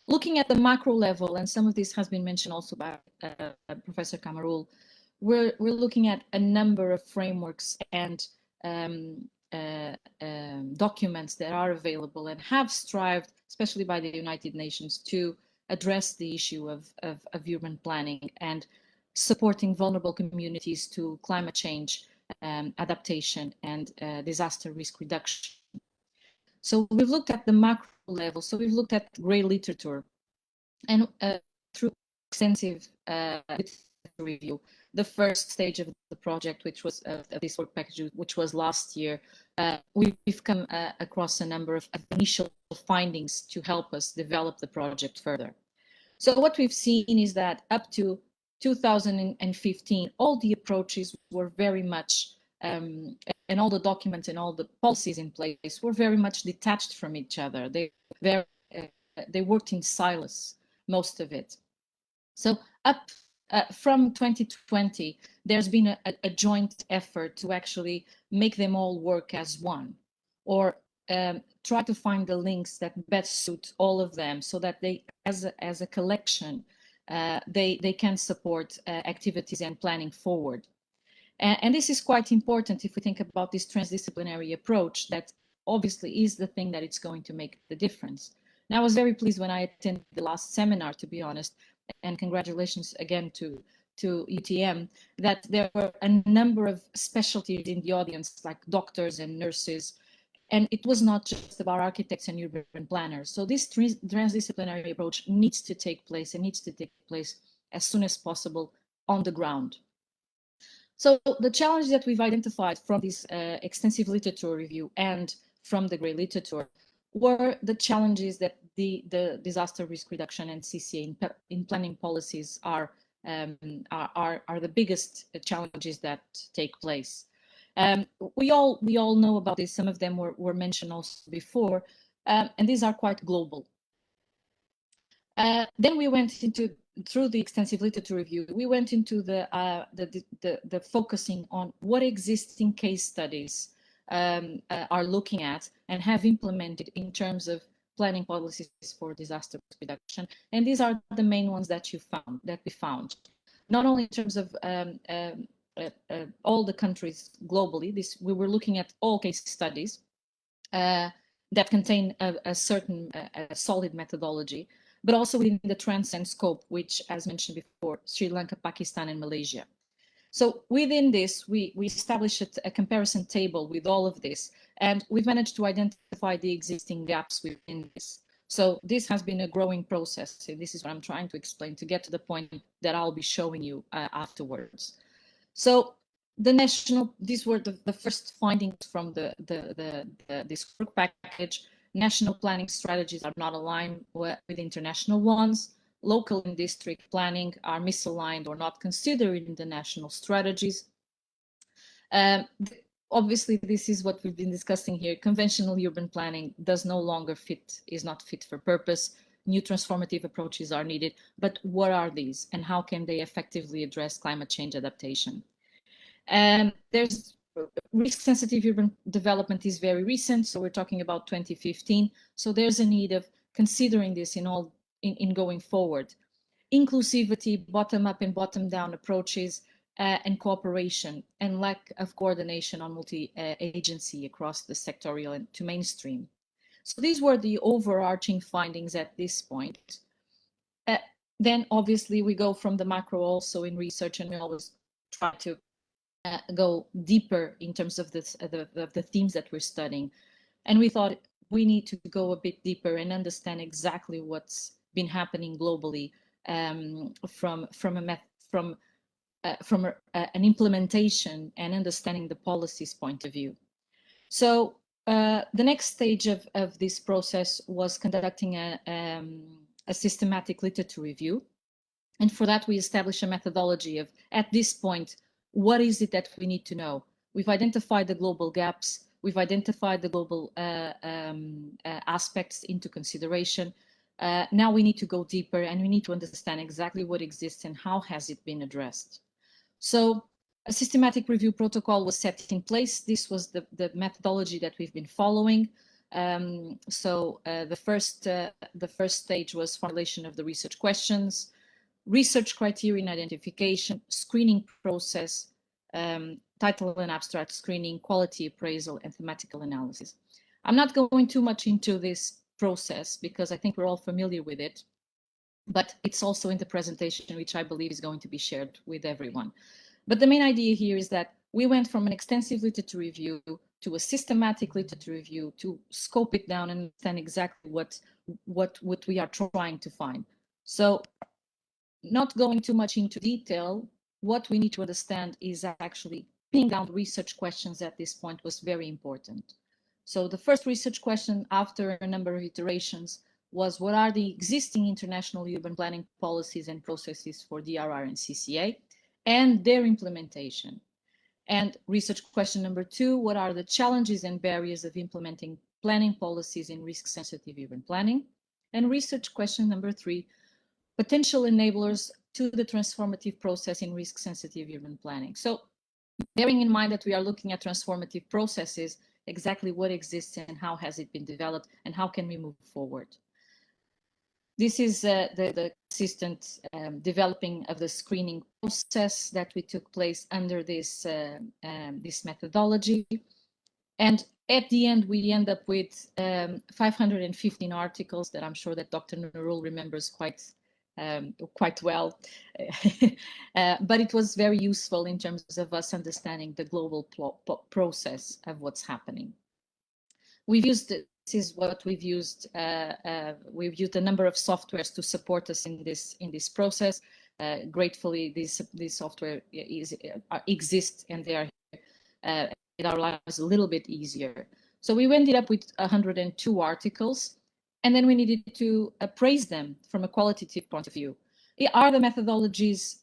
S6: Looking at the macro level, and some of this has been mentioned also by Professor Khamarrul, we're looking at a number of frameworks and documents that are available and have strived, especially by the United Nations, to address the issue of urban planning and supporting vulnerable communities to climate change, adaptation, and disaster risk reduction. So we've looked at the macro level. So we've looked at grey literature, and through extensive review, the first stage of the project, which was this work package, which was last year, we've come across a number of initial findings to help us develop the project further. So what we've seen is that up to 2015, all the approaches were very much, and all the documents and all the policies in place were very much detached from each other. They worked in silos, most of it. So up from 2020, there's been a joint effort to actually make them all work as one, or try to find the links that best suit all of them, so that they, as a collection, they can support activities and planning forward. And this is quite important if we think about this transdisciplinary approach that obviously is the thing that it's going to make the difference. And I was very pleased when I attended the last seminar, to be honest, and congratulations again to UTM, that there were a number of specialties in the audience, like doctors and nurses, and it was not just about architects and urban planners. So this transdisciplinary approach needs to take place, and needs to take place as soon as possible on the ground. So the challenge that we've identified from this extensive literature review and from the grey literature were the challenges that the disaster risk reduction and CCA in planning policies are the biggest challenges that take place. We all know about this. Some of them were mentioned also before, and these are quite global. Then we went through the extensive literature review. We went into the focusing on what existing case studies are looking at and have implemented in terms of planning policies for disaster reduction. And these are the main ones that we found, not only in terms of all the countries globally. We were looking at all case studies that contain a certain solid methodology, but also within the TRANSCEND scope, which, as mentioned before, Sri Lanka, Pakistan, and Malaysia. So within this, we established a comparison table with all of this, and we've managed to identify the existing gaps within this. So this has been a growing process, and this is what I'm trying to explain to get to the point that I'll be showing you afterwards. So these were the first findings from this work package. National planning strategies are not aligned with international ones. Local and district planning are misaligned or not considered in the national strategies. obviously, this is what we've been discussing here. Conventional urban planning is not fit for purpose. New transformative approaches are needed. But what are these, and how can they effectively address climate change adaptation? There's risk-sensitive urban development is very recent, so we're talking about 2015. So there's a need of considering this in going forward. Inclusivity, bottom-up and bottom-down approaches, and cooperation, and lack of coordination on multi-agency across the sectorial and to mainstream. So these were the overarching findings at this point. Then obviously we go from the macro also in research, and we always try to go deeper in terms of the themes that we're studying. And we thought we need to go a bit deeper and understand exactly what's been happening globally from an implementation and understanding the policies point of view. So the next stage of this process was conducting a systematic literature review. And for that, we established a methodology of, at this point, what is it that we need to know? We've identified the global gaps. We've identified the global aspects into consideration. Now we need to go deeper, and we need to understand exactly what exists and how has it been addressed. So a systematic review protocol was set in place. This was the methodology that we've been following. The first stage was formulation of the research questions, research criterion identification, screening process, title and abstract screening, quality appraisal, and thematical analysis. I'm not going too much into this process because I think we're all familiar with it, but it's also in the presentation, which I believe is going to be shared with everyone. But the main idea here is that we went from an extensive literature review to a systematic literature review to scope it down and understand exactly what we are trying to find. So not going too much into detail, what we need to understand is actually pinning down the research questions at this point was very important. So the first research question after a number of iterations was, what are the existing international urban planning policies and processes for DRR and CCA and their implementation? And research question number 2, what are the challenges and barriers of implementing planning policies in risk-sensitive urban planning? And research question number 3, potential enablers to the transformative process in risk-sensitive urban planning. So bearing in mind that we are looking at transformative processes, exactly what exists and how has it been developed and how can we move forward. This is the consistent developing of the screening process that we took place under this methodology. And at the end, we end up with 515 articles that I'm sure that Dr. Nurul remembers quite well. But it was very useful in terms of us understanding the global process of what's happening. We've used, this is what we've used a number of softwares to support us in this process. Gratefully, this software exists and they are made our lives a little bit easier. So we ended up with 102 articles, and then we needed to appraise them from a qualitative point of view. Are the methodologies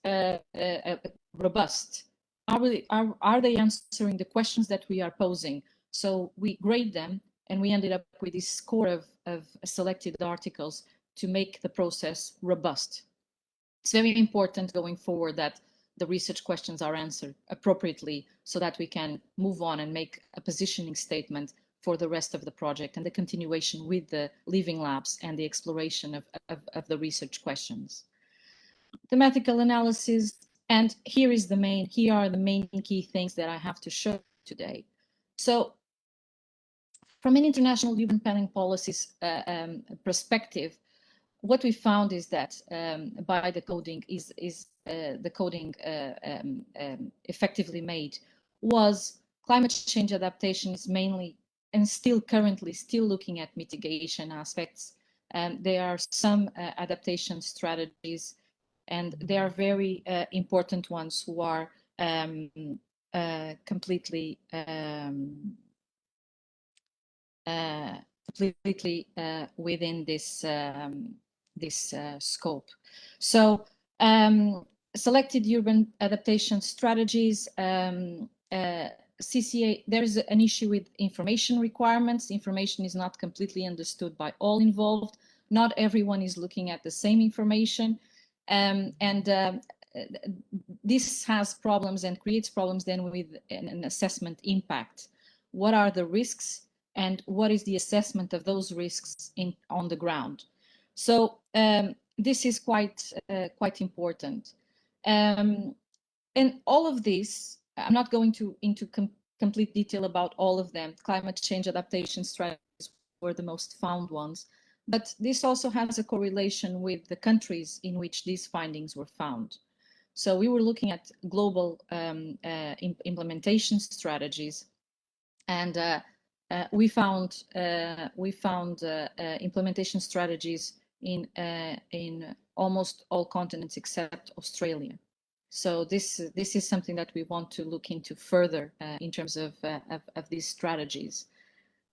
S6: robust? Are they answering the questions that we are posing? So we grade them, and we ended up with this score of selected articles to make the process robust. It's very important going forward that the research questions are answered appropriately so that we can move on and make a positioning statement for the rest of the project and the continuation with the living labs and the exploration of the research questions. Thematical analysis, and here are the main key things that I have to show today. So from an international urban planning policies perspective, what we found is that by the coding effectively made was climate change adaptation is mainly and currently still looking at mitigation aspects. There are some adaptation strategies, and there are very important ones who are completely within this scope. So selected urban adaptation strategies CCA, there is an issue with information requirements. Information is not completely understood by all involved. Not everyone is looking at the same information. This has problems and creates problems then with an assessment impact. What are the risks and what is the assessment of those risks on the ground? So this is quite important. And all of this, I'm not going into complete detail about all of them. Climate change adaptation strategies were the most found ones, but this also has a correlation with the countries in which these findings were found. So we were looking at global implementation strategies, and we found implementation strategies in almost all continents except Australia. So this is something that we want to look into further in terms of these strategies.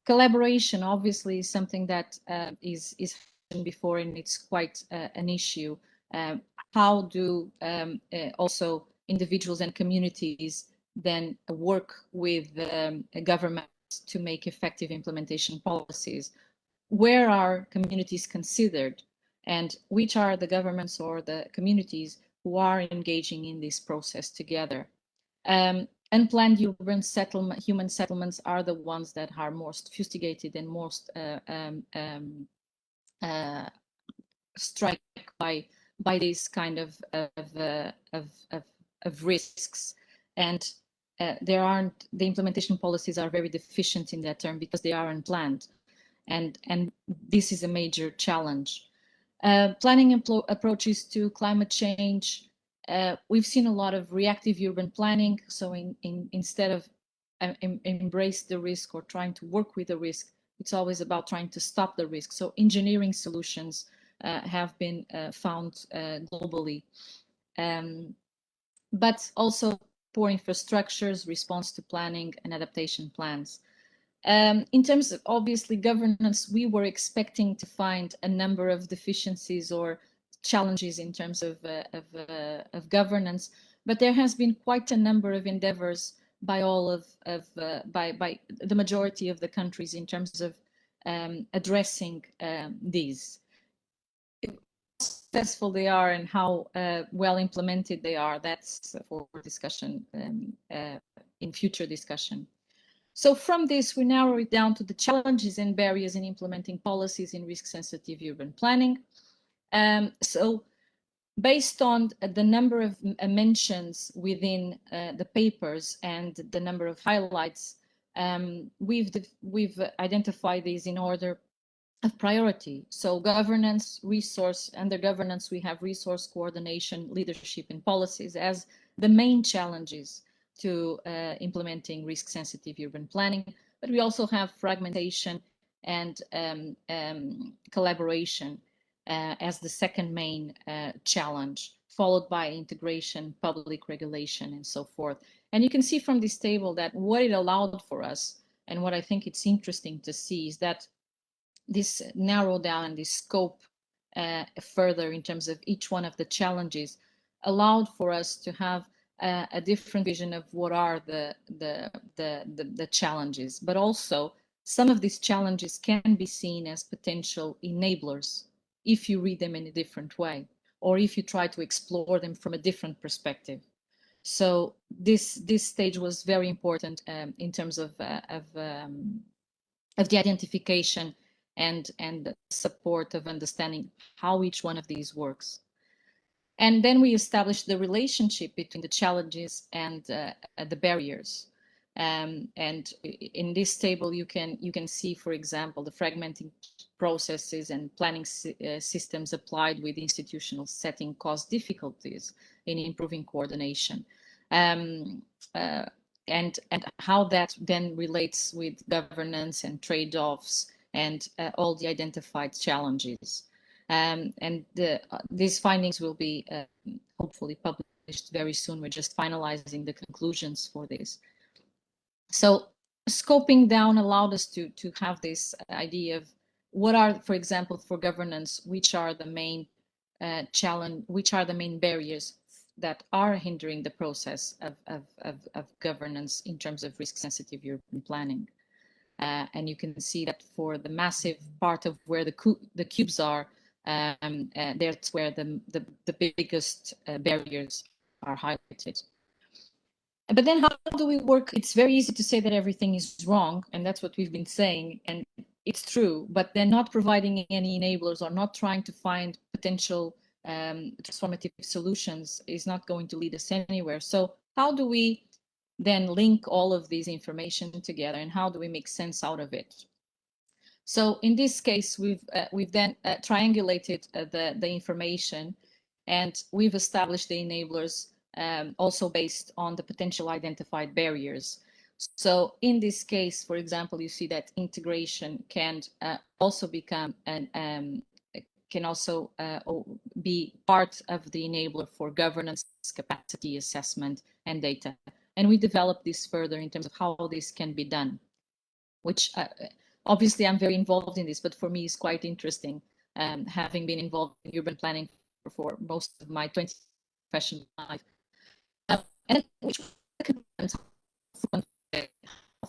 S6: Collaboration, obviously, is something that is mentioned before, and it's quite an issue. How do also individuals and communities then work with governments to make effective implementation policies? Where are communities considered, and which are the governments or the communities who are engaging in this process together? Unplanned urban human settlements are the ones that are most sophisticated and most struck by this kind of risks, and the implementation policies are very deficient in that term because they are unplanned, and this is a major challenge. Planning approaches to climate change. We've seen a lot of reactive urban planning. So instead of embrace the risk or trying to work with the risk, it's always about trying to stop the risk. So engineering solutions have been found globally, but also poor infrastructures, response to planning, and adaptation plans. In terms of, obviously, governance, we were expecting to find a number of deficiencies or challenges in terms of governance, but there has been quite a number of endeavors by by the majority of the countries in terms of addressing these. How successful they are and how well implemented they are, that's for discussion in future discussion. So from this, we narrow it down to the challenges and barriers in implementing policies in risk-sensitive urban planning. So based on the number of mentions within the papers and the number of highlights, we've identified these in order of priority. So governance, resource, under governance, we have resource coordination, leadership, and policies as the main challenges to implementing risk-sensitive urban planning. But we also have fragmentation and collaboration as the second main challenge, followed by integration, public regulation, and so forth. And you can see from this table that what it allowed for us, and what I think it's interesting to see, is that this narrow down and this scope further in terms of each one of the challenges allowed for us to have a different vision of what are the challenges, but also some of these challenges can be seen as potential enablers if you read them in a different way, or if you try to explore them from a different perspective. So this stage was very important in terms of the identification and support of understanding how each one of these works. And then we established the relationship between the challenges and the barriers. And in this table, you can see, for example, the fragmenting processes and planning systems applied with institutional setting cause difficulties in improving coordination. And how that then relates with governance and trade-offs and all the identified challenges. These findings will be hopefully published very soon. We're just finalizing the conclusions for this. So scoping down allowed us to have this idea of what are, for example, for governance, which are the main challenge, which are the main barriers that are hindering the process of governance in terms of risk-sensitive urban planning. And you can see that for the massive part of where the cubes are, that's where the biggest barriers are highlighted. But then how do we work? It's very easy to say that everything is wrong, and that's what we've been saying, and it's true, but they're not providing any enablers or not trying to find potential transformative solutions is not going to lead us anywhere. So how do we then link all of these information together, and how do we make sense out of it? So in this case, we've then triangulated the information, and we've established the enablers also based on the potential identified barriers. So in this case, for example, you see that integration can also become can also be part of the enabler for governance, capacity assessment, and data. And we develop this further in terms of how this can be done, which obviously I'm very involved in this, but for me it's quite interesting, having been involved in urban planning for most of my 20 professional life. And which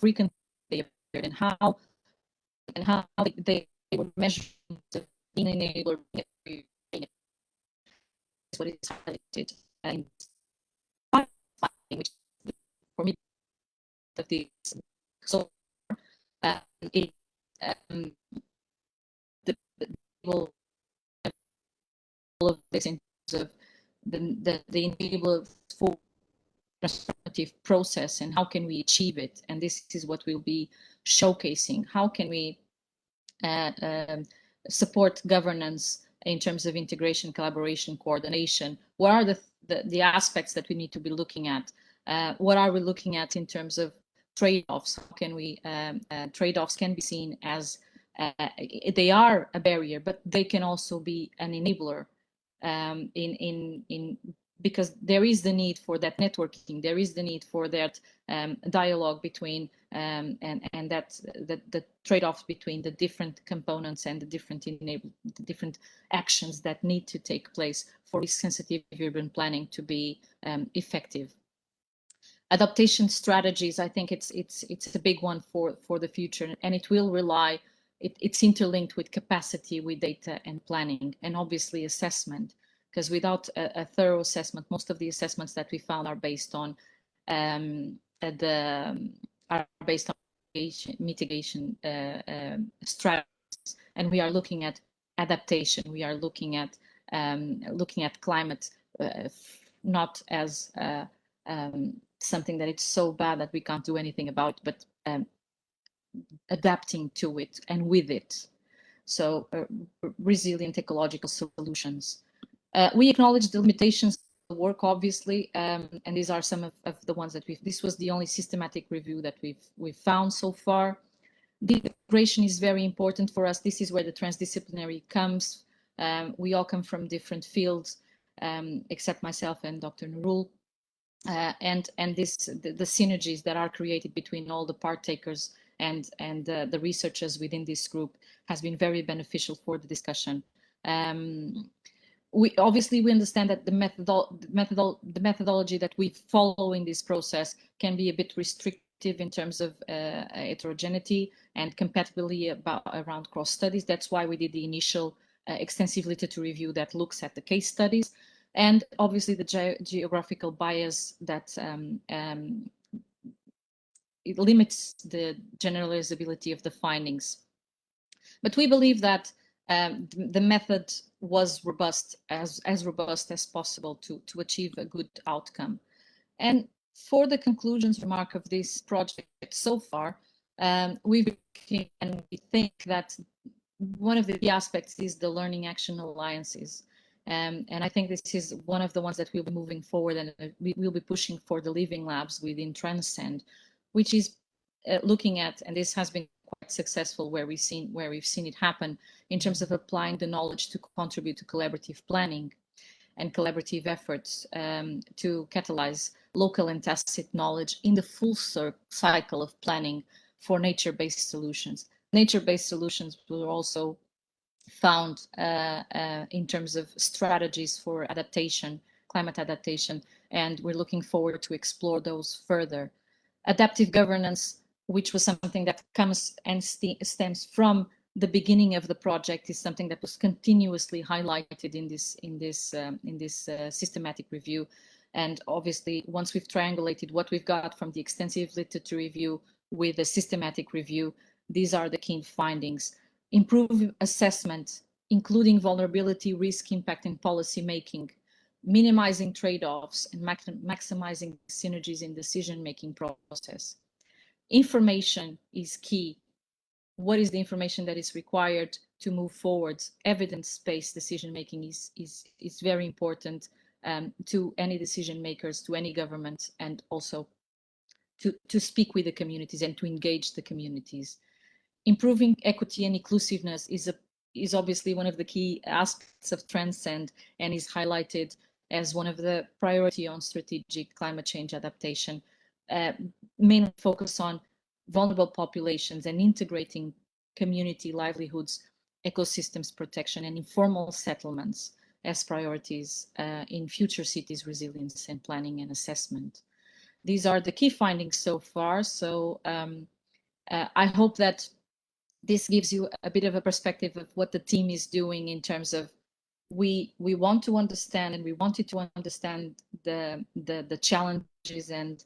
S6: frequent they appeared and how they were measured the enabler, what is highlighted, and which for me that the so it the all of this in terms of the enabler for transformative process and how can we achieve it, and this is what we'll be showcasing. How can we support governance in terms of integration, collaboration, coordination? What are the aspects that we need to be looking at? What are we looking at in terms of trade-offs? How can we trade-offs can be seen as they are a barrier, but they can also be an enabler because there is the need for that networking, there is the need for that dialogue between and that the trade-offs between the different components and the different actions that need to take place for risk-sensitive urban planning to be effective. Adaptation strategies, I think it's a big one for the future, and it will rely. It's interlinked with capacity, with data and planning, and obviously assessment. Because without a thorough assessment, most of the assessments that we found are based on mitigation strategies, and we are looking at adaptation. We are looking at climate not as something that it's so bad that we can't do anything about, but adapting to it and with it. So resilient ecological solutions. We acknowledge the limitations of the work, obviously, and these are some of the ones that this was the only systematic review that we've found so far. The integration is very important for us. This is where the transdisciplinary comes. We all come from different fields, except myself and Dr. Nurul. And the synergies that are created between all the partakers and the researchers within this group has been very beneficial for the discussion. We understand that the methodology that we follow in this process can be a bit restrictive in terms of heterogeneity and compatibility around cross studies. That's why we did the initial extensive literature review that looks at the case studies, and obviously the geographical bias that it limits the generalizability of the findings. But we believe that the method was robust, as robust as possible to achieve a good outcome. And for the conclusions remark of this project so far, we think that one of the aspects is the learning action alliances. And I think this is one of the ones that we'll be moving forward, and we will be pushing for the living labs within TRANSCEND, which is looking at, and this has been quite successful where we've seen it happen in terms of applying the knowledge to contribute to collaborative planning and collaborative efforts to catalyze local and tacit knowledge in the full cycle of planning for nature-based solutions. Nature-based solutions were also found in terms of strategies for adaptation climate adaptation, and we're looking forward to explore those further. Adaptive governance, which was something that comes and stems from the beginning of the project, is something that was continuously highlighted in this systematic review. And obviously, once we've triangulated what we've got from the extensive literature review with the systematic review, these are the key findings. Improve assessment, including vulnerability, risk, impact, and policy making, minimizing trade-offs, and maximizing synergies in decision-making process. Information is key. What is the information that is required to move forward? Evidence-based decision-making is very important to any decision makers, to any government, and also to speak with the communities and to engage the communities. Improving equity and inclusiveness is obviously one of the key aspects of Transcend and is highlighted as one of the priority on strategic climate change adaptation, mainly focus on vulnerable populations and integrating community livelihoods, ecosystems protection, and informal settlements as priorities in future cities resilience and planning and assessment. These are the key findings so far. So I hope that this gives you a bit of a perspective of what the team is doing in terms of we want to understand, and we wanted to understand the challenges and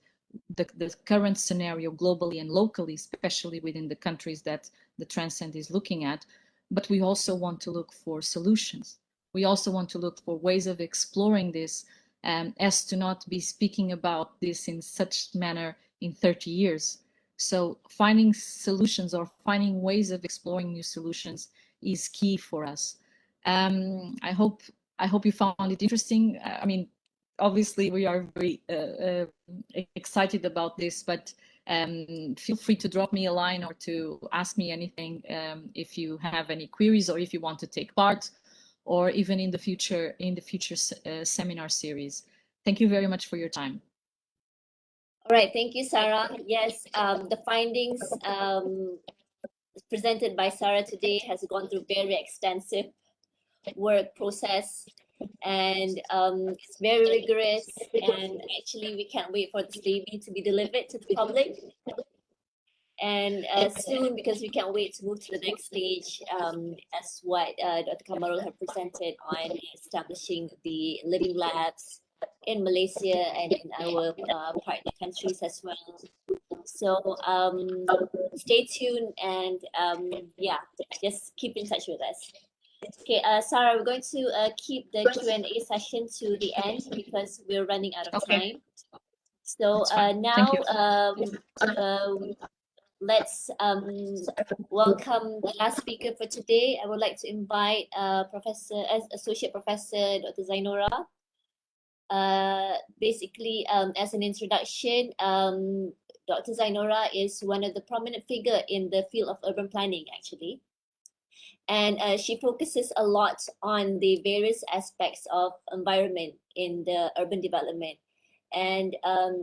S6: the current scenario globally and locally, especially within the countries that the Transcend is looking at. But we also want to look for solutions. We also want to look for ways of exploring this as to not be speaking about this in such manner in 30 years. So finding solutions or finding ways of exploring new solutions is key for us. I hope you found it interesting. I mean, obviously we are very excited about this, but feel free to drop me a line or to ask me anything if you have any queries or if you want to take part, or even in the future seminar series. Thank you very much for your time.
S1: All right, thank you, Sara. Yes, the findings presented by Sara today has gone through very extensive work process, and it's very rigorous, and actually we can't wait for this baby to be delivered to the public, and soon, because we can't wait to move to the next stage, as what Dr. Khamarrul have presented on establishing the living labs in Malaysia and in our partner countries as well. So stay tuned, and yeah, just keep in touch with us. Okay, Sara, we're going to keep the Q&A session to the end because we're running out of time. So now let's welcome the last speaker for today. I would like to invite Associate Professor Dr. Zainora. Basically, as an introduction, Dr. Zainora is one of the prominent figure in the field of urban planning, actually. And she focuses a lot on the various aspects of environment in the urban development. And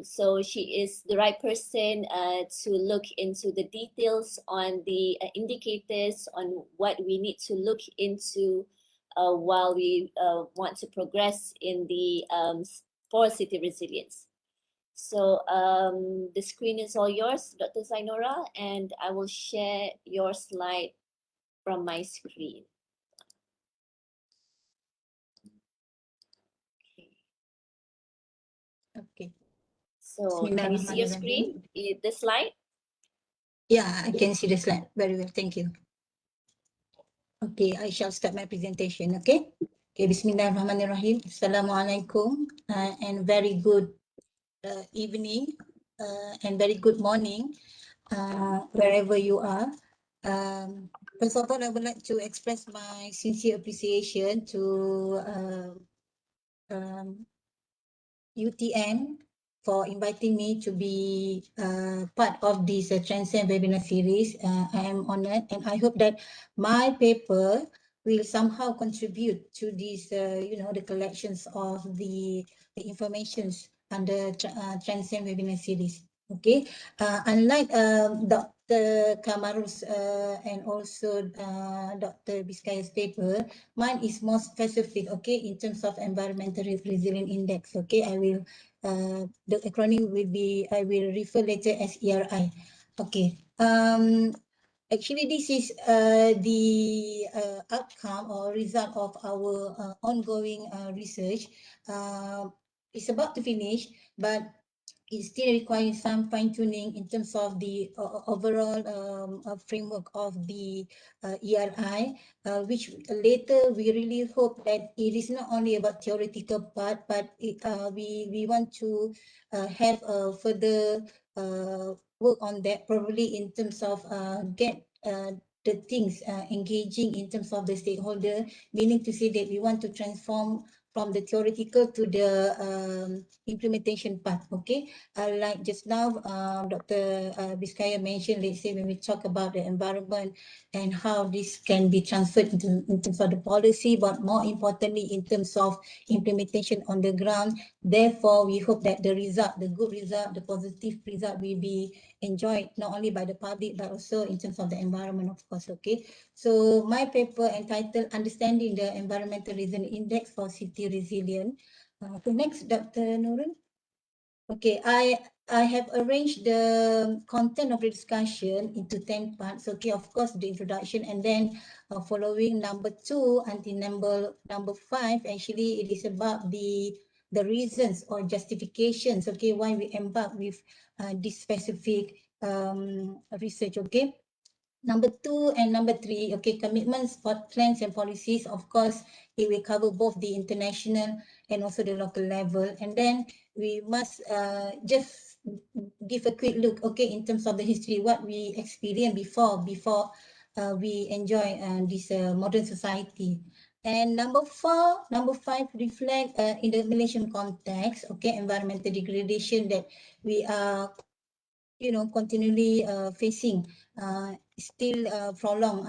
S1: so she is the right person to look into the details on the indicators on what we need to look into while we want to progress in the for city resilience. So the screen is all yours, Dr. Zainora, and I will share your slide from my screen.
S7: Okay.
S1: So can you see your screen, the slide?
S7: Yeah, I can see the slide very well. Thank you. Okay, I shall start my presentation. Okay. Okay. Bismillahirrahmanirrahim. Assalamualaikum and very good evening and very good morning wherever you are. First of all, I would like to express my sincere appreciation to UTM for inviting me to be part of this Transcend webinar series. I am honored, and I hope that my paper will somehow contribute to this, the collections of the informations under Transcend webinar series. Okay, unlike Dr. Khamarrul's and also Dr. Biscaya's paper, mine is more specific, okay, in terms of environmental resilience index. Okay, I will the acronym will be, I will refer later as ERI. Okay. Actually, this is the outcome or result of our ongoing research. It's about to finish, but it still requires some fine tuning in terms of the overall framework of the ERI, which later we really hope that it is not only about theoretical part, but we want to have a further work on that, probably in terms of get the things engaging in terms of the stakeholder, meaning to say that we want to transform from the theoretical to the implementation part. Okay, like just now Dr. Biscaya mentioned, let's say when we talk about the environment and how this can be transferred in terms of the policy, but more importantly in terms of implementation on the ground. Therefore, we hope that the result, the good result, the positive result will be enjoyed not only by the public but also in terms of the environment, of course. Okay, so my paper entitled Understanding the Environmental Resilience Index for City Resilience. Okay, next, Dr. Nurul. Okay, I have arranged the content of the discussion into 10 parts. Okay, of course, the introduction, and then following number 2 until number 5, actually it is about the reasons or justifications, okay, why we embark with this specific research. Okay. Number 2 and number 3, okay, commitments for plans and policies. Of course, it will cover both the international and also the local level. And then we must just give a quick look, okay, in terms of the history, what we experienced before we enjoy this modern society. And number 5 reflect in the Malaysian context, okay, environmental degradation that we are continually facing still prolonged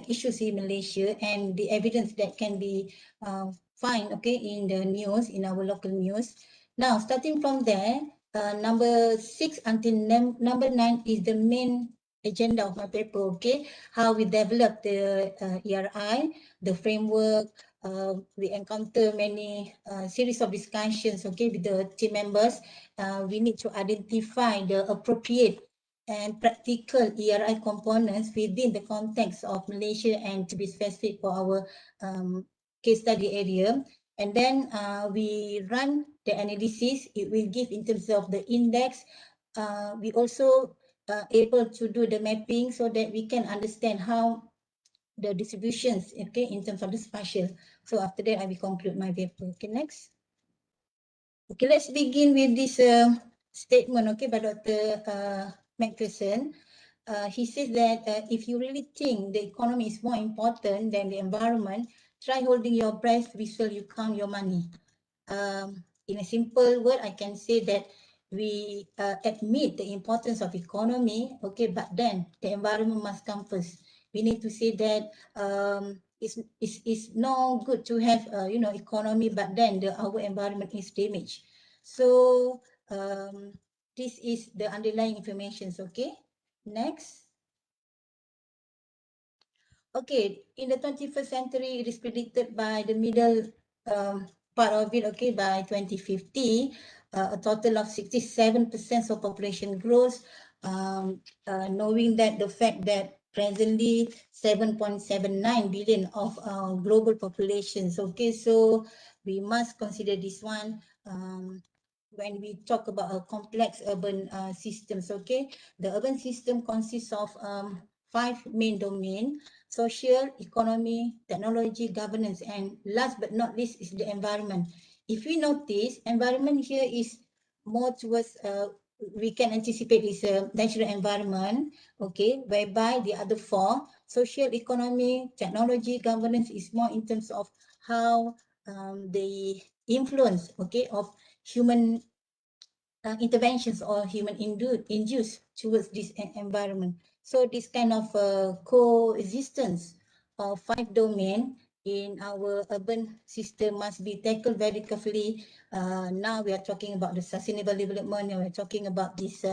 S7: issues in Malaysia, and the evidence that can be found, okay, in the news, in our local news. Now, starting from there, number 6 until number 9 is the main agenda of my paper, okay, how we develop the ERI, the framework. We encounter many series of discussions, okay, with the team members. We need to identify the appropriate and practical ERI components within the context of Malaysia and to be specific for our case study area. And then we run the analysis. It will give in terms of the index. We also able to do the mapping so that we can understand how the distributions, okay, in terms of the spatial. So after that, I will conclude my paper. Okay, next. Okay, let's begin with this statement, okay, by Dr. Macpherson. He says that if you really think the economy is more important than the environment, try holding your breath while you count your money. In a simple word, I can say that we admit the importance of economy, okay, but then the environment must come first. We need to say that it's no good to have economy, but then our environment is damaged. So this is the underlying information. Okay, next. Okay, in the 21st century, it is predicted by the middle part of it, okay, by 2050, a total of 67% of population growth, knowing that the fact that presently 7.79 billion of global populations, okay, so we must consider this one when we talk about a complex urban systems, okay. The urban system consists of 5 main domains: social, economy, technology, governance, and last but not least is the environment. If we notice, environment here is more towards, we can anticipate is a natural environment, okay, whereby the other 4, social, economy, technology, governance, is more in terms of how the influence, okay, of human interventions or human induced towards this environment. So this kind of coexistence of 5 domain in our urban system must be tackled very carefully. Now we are talking about the sustainable development, and we're talking about this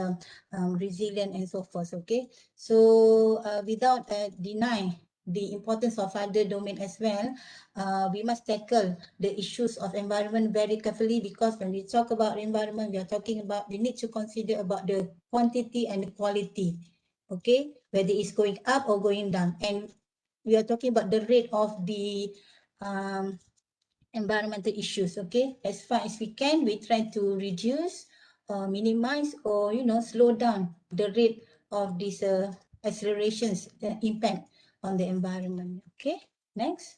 S7: resilient and so forth. Okay, so without denying the importance of other domain as well, we must tackle the issues of environment very carefully, because when we talk about environment, we are talking about, we need to consider about the quantity and the quality. Okay, whether it's going up or going down, and we are talking about the rate of the environmental issues. Okay, as far as we can, we try to reduce, minimize, or slow down the rate of these accelerations impact on the environment. Okay, next.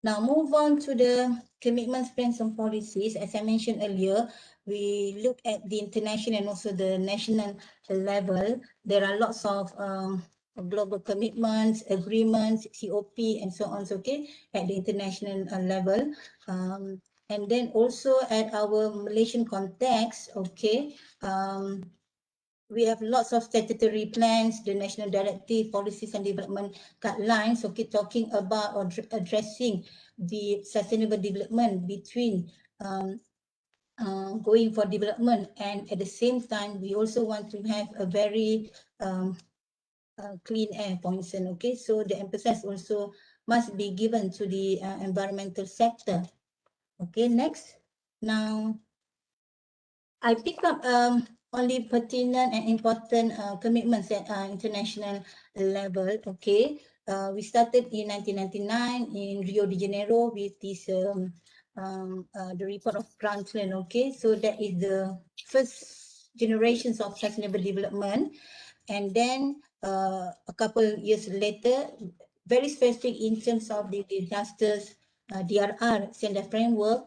S7: Now move on to the commitments, plans and policies. As I mentioned earlier, we look at the international and also the national level. There are lots of global commitments, agreements, COP and so on, okay, at the international level. And then also at our Malaysian context, okay, we have lots of statutory plans, the national directive, policies and development guidelines, okay, talking about or addressing the sustainable development between going for development, and at the same time, we also want to have a very clean air pollution, okay, so the emphasis also must be given to the environmental sector. Okay, next. Now, I pick up only pertinent and important commitments at international level. Okay, we started in 1999 in Rio de Janeiro with this the report of TRANSCEND. Okay, so that is the first generations of sustainable development, and then a couple years later, very specific in terms of the disasters DRR standard framework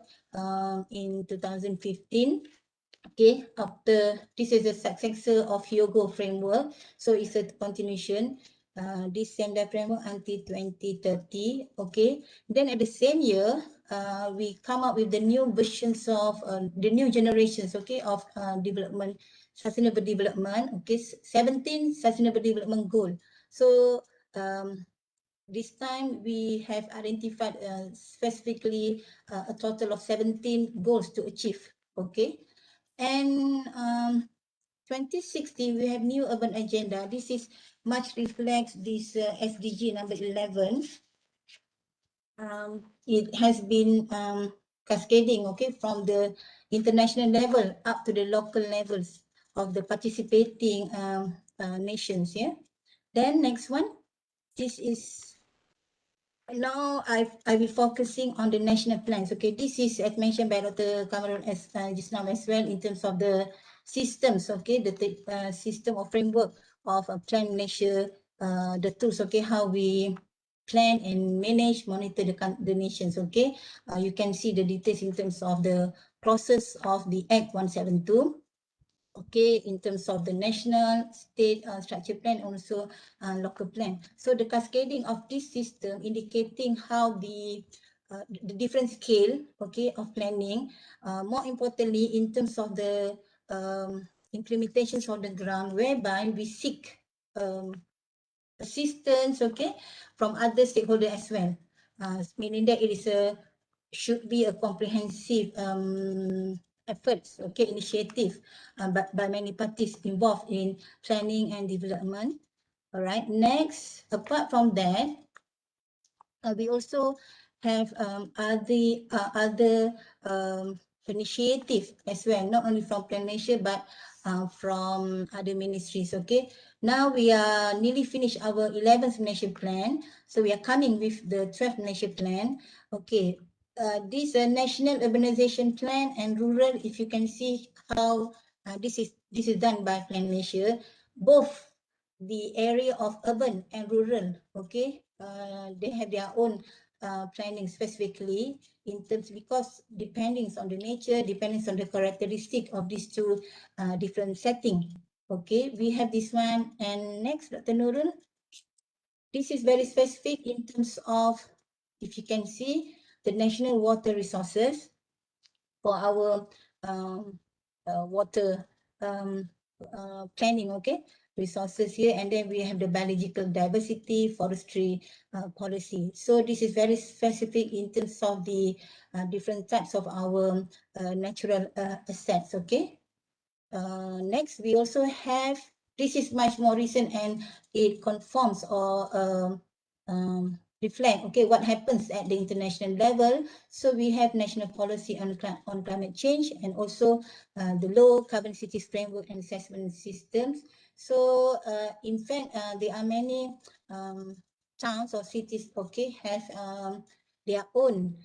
S7: in 2015. Okay, after this is a successor of Hyogo framework, so it's a continuation. This standard framework until 2030. Okay, then at the same year, we come up with the new versions of the new generations. Okay, of development, sustainable development. Okay, 17 sustainable development goal. So this time we have identified specifically a total of 17 goals to achieve. Okay. And 2060, we have new urban agenda. This is much reflects this SDG number 11. It has been cascading, okay, from the international level up to the local levels of the participating nations. Yeah. Then next one, this is. Now I will focusing on the national plans. Okay, this is as mentioned by Dr. Khamarrul just now as well in terms of the systems. Okay, the system or framework of a plan measure, the tools. Okay, how we plan and manage, monitor the nations. Okay, you can see the details in terms of the process of the Act 172. Okay, in terms of the national, state structure plan, also local plan. So the cascading of this system indicating how the different scale, okay, of planning. More importantly, in terms of the implementations on the ground, whereby we seek assistance, okay, from other stakeholders as well. Meaning that it is should be a comprehensive efforts, okay, initiative by many parties involved in planning and development. All right. Next, apart from that, we also have other initiatives as well, not only from Plan Malaysia but from other ministries. Okay. Now we are nearly finished our 11th Malaysia plan, so we are coming with the 12th Malaysia plan. Okay. This national urbanization plan and rural, if you can see how this is done by Plan Malaysia, both the area of urban and rural, okay, they have their own planning specifically in terms, because depending on the nature, depending on the characteristic of these two different setting. Okay, we have this one. And next, Dr. Nurul. This is very specific in terms of, if you can see, the national water resources for our water planning. Okay, resources here, and then we have the biological diversity, forestry policy. So this is very specific in terms of the different types of our natural assets, okay? Next, we also have, this is much more recent and it conforms or reflect, okay, what happens at the international level. So we have national policy on climate change, and also the low carbon cities framework and assessment systems. So in fact, there are many towns or cities, okay, have their own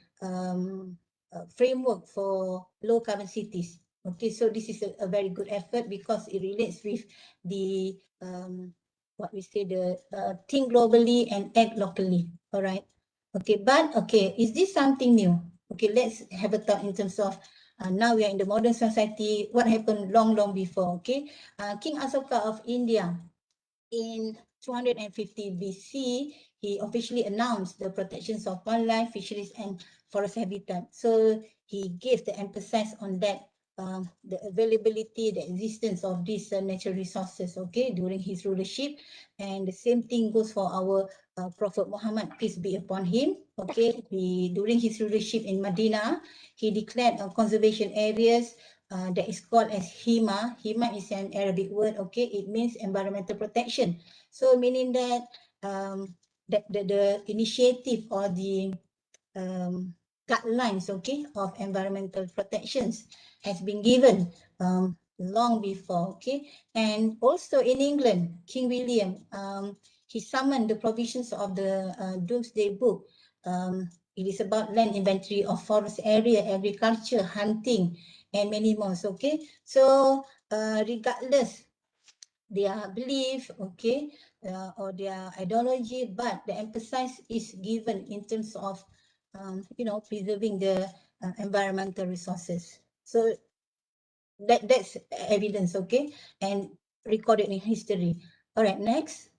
S7: framework for low carbon cities. Okay, so this is a very good effort because it relates with the what we say, the think globally and act locally. All right. Okay, but okay, is this something new? Okay, let's have a thought in terms of now we are in the modern society. What happened long before? Okay, King Ashoka of India in 250 BC, he officially announced the protections of wildlife, fisheries, and forest habitat. So he gave the emphasis on that, the availability, the existence of these natural resources, okay, during his rulership. And the same thing goes for our Prophet Muhammad, peace be upon him. Okay, during his rulership in Medina, he declared conservation areas that is called as HIMA. HIMA is an Arabic word, okay, it means environmental protection. So meaning that the initiative or the guidelines, okay, of environmental protections has been given long before, okay. And also in England, King William, he summoned the provisions of the Domesday Book. It is about land inventory of forest area, agriculture, hunting, and many more, okay. So regardless their belief, okay, or their ideology, but the emphasis is given in terms of preserving the environmental resources. So that's evidence, okay, and recorded in history. All right, next.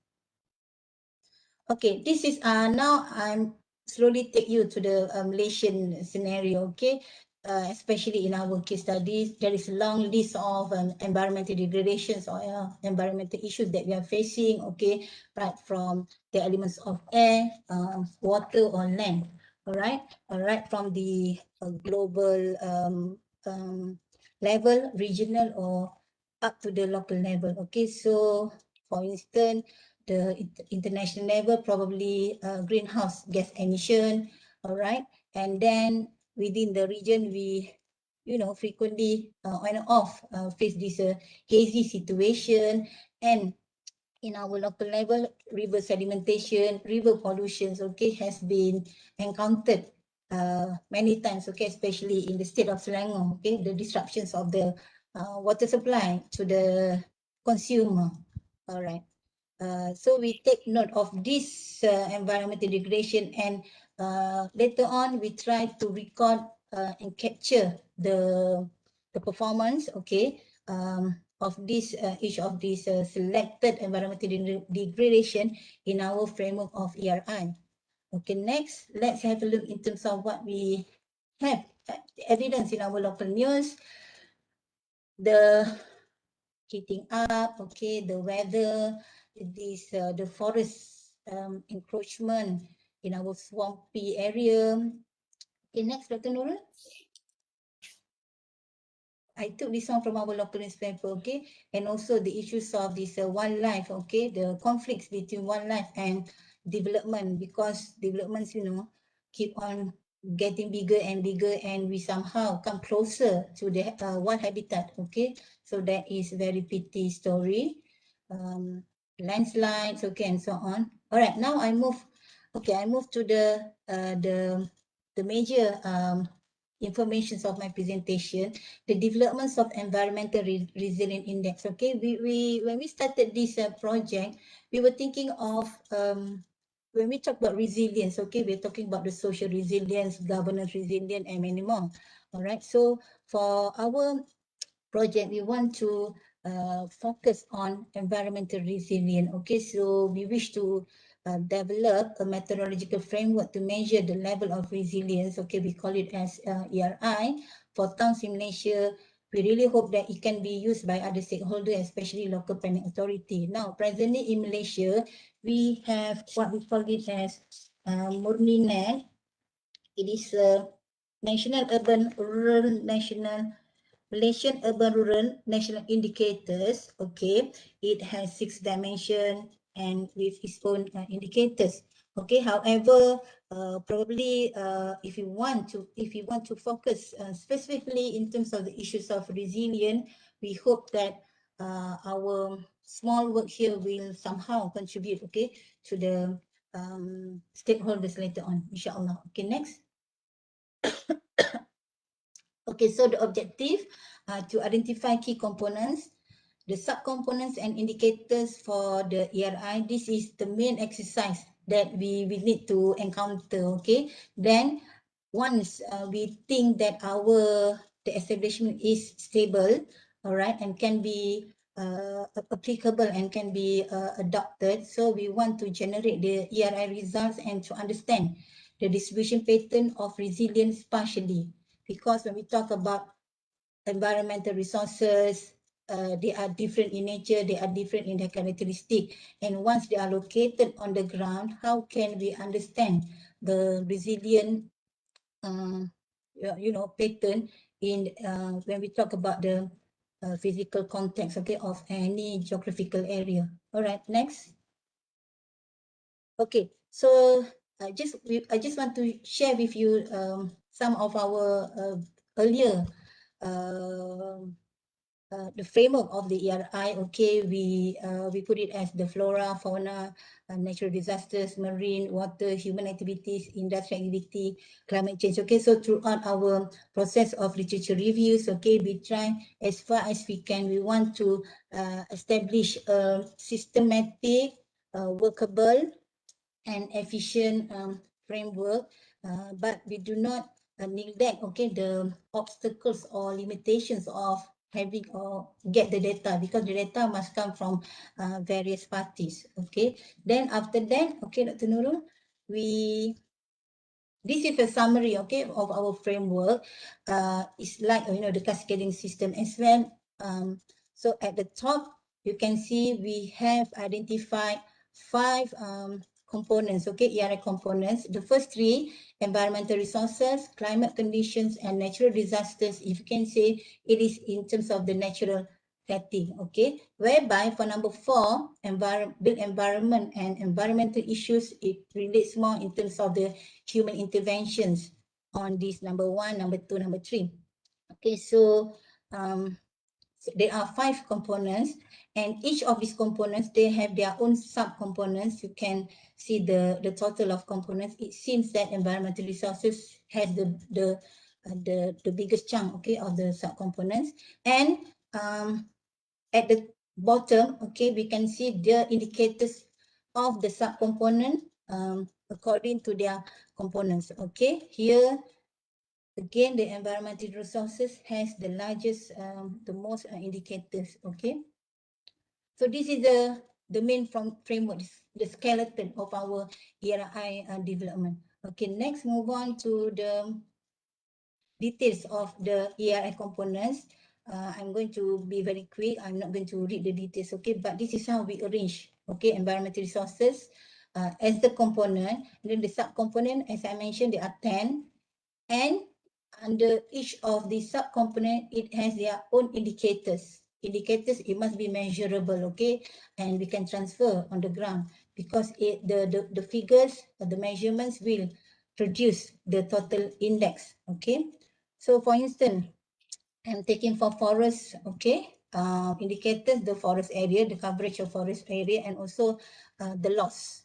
S7: Okay, this is now I'm slowly take you to the Malaysian scenario, okay. Especially in our case studies, there is a long list of environmental degradations or environmental issues that we are facing, okay, right from the elements of air, water, or land, all right, from the global level, regional, or up to the local level, okay. So for instance, the international level, probably greenhouse gas emission, all right, and then within the region, we frequently on and off face this hazy situation. And in our local level, river sedimentation, river pollutions, okay, has been encountered many times, okay, especially in the state of Selangor, okay, the disruptions of the water supply to the consumer, all right. So we take note of this environmental degradation, and later on we try to record and capture the performance, okay, of this each of these selected environmental degradation in our framework of ERI. Okay, next, let's have a look in terms of what we have evidence in our local news. The heating up, okay, the weather, the forest encroachment in our swampy area. Okay, next, Dr. Nurul. I took this one from our local newspaper, okay, and also the issues of this wildlife, okay, the conflicts between wildlife and development, because developments, keep on getting bigger and bigger, and we somehow come closer to the wild habitat, okay. So that is very pity story. Landslides, okay, and so on. All right, now I move to the major informations of my presentation, the developments of environmental resilient index. Okay, we when we started this project, we were thinking of when we talk about resilience, okay, we're talking about the social resilience, governance resilience, and many more. All right, so for our project, we want to focus on environmental resilience. Okay, so we wish to develop a methodological framework to measure the level of resilience. Okay, we call it as ERI for towns in Malaysia We really hope that it can be used by other stakeholders, especially local planning authority. Now, presently in Malaysia, we have what we call it as MURNINET. It is a National Urban Rural National Malaysian Urban Rural National Indicators. Okay, it has 6 dimensions and with its own indicators. Okay, however, probably if you want to focus specifically in terms of the issues of resilience, we hope that our small work here will somehow contribute, okay, to the stakeholders later on, inshallah. Okay, next. Okay, so the objective to identify key components, the subcomponents and indicators for the ERI. This is the main exercise that we need to encounter, okay? Then once we think that the establishment is stable, all right, and can be applicable and can be adopted, so we want to generate the ERI results and to understand the distribution pattern of resilience partially. Because when we talk about environmental resources, they are different in nature, they are different in their characteristic. And once they are located on the ground, how can we understand the resilient, pattern in when we talk about the physical context, okay, of any geographical area. All right, next. Okay, so I just want to share with you some of our earlier the framework of the ERI. Okay, we put it as the flora, fauna, natural disasters, marine, water, human activities, industrial activity, climate change. Okay, so throughout our process of literature reviews, okay, we try as far as we can. We want to establish a systematic, workable, and efficient framework, but we do not neglect, okay, the obstacles or limitations of having or get the data, because the data must come from various parties. Okay, then after that, okay, Dr. Nurul, this is a summary, okay, of our framework. It's like, the cascading system as well. So at the top, you can see we have identified 5 components, okay, ERI components. The first 3, environmental resources, climate conditions, and natural disasters. If you can say, it is in terms of the natural setting, okay, whereby for number 4, built environment and environmental issues, it relates more in terms of the human interventions on this number 1, number 2, number 3. Okay, so there are 5 components, and each of these components, they have their own sub-components. You can see the total of components. It seems that environmental resources has the biggest chunk, okay, of the sub-components. And at the bottom, okay, we can see the indicators of the sub-component according to their components. Okay, here again, the environmental resources has the largest, the most indicators. Okay, so this is the main framework, the skeleton of our ERI development. Okay, next, move on to the details of the ERI components. I'm going to be very quick. I'm not going to read the details, okay? But this is how we arrange, okay, environmental resources as the component. And then the sub-component, as I mentioned, there are 10. And under each of the sub-component, it has their own indicators. Indicators, it must be measurable, okay? And we can transfer on the ground, because the figures, the measurements will produce the total index, okay? So for instance, I'm taking for forest, okay, indicators, the forest area, the coverage of forest area, and also the loss.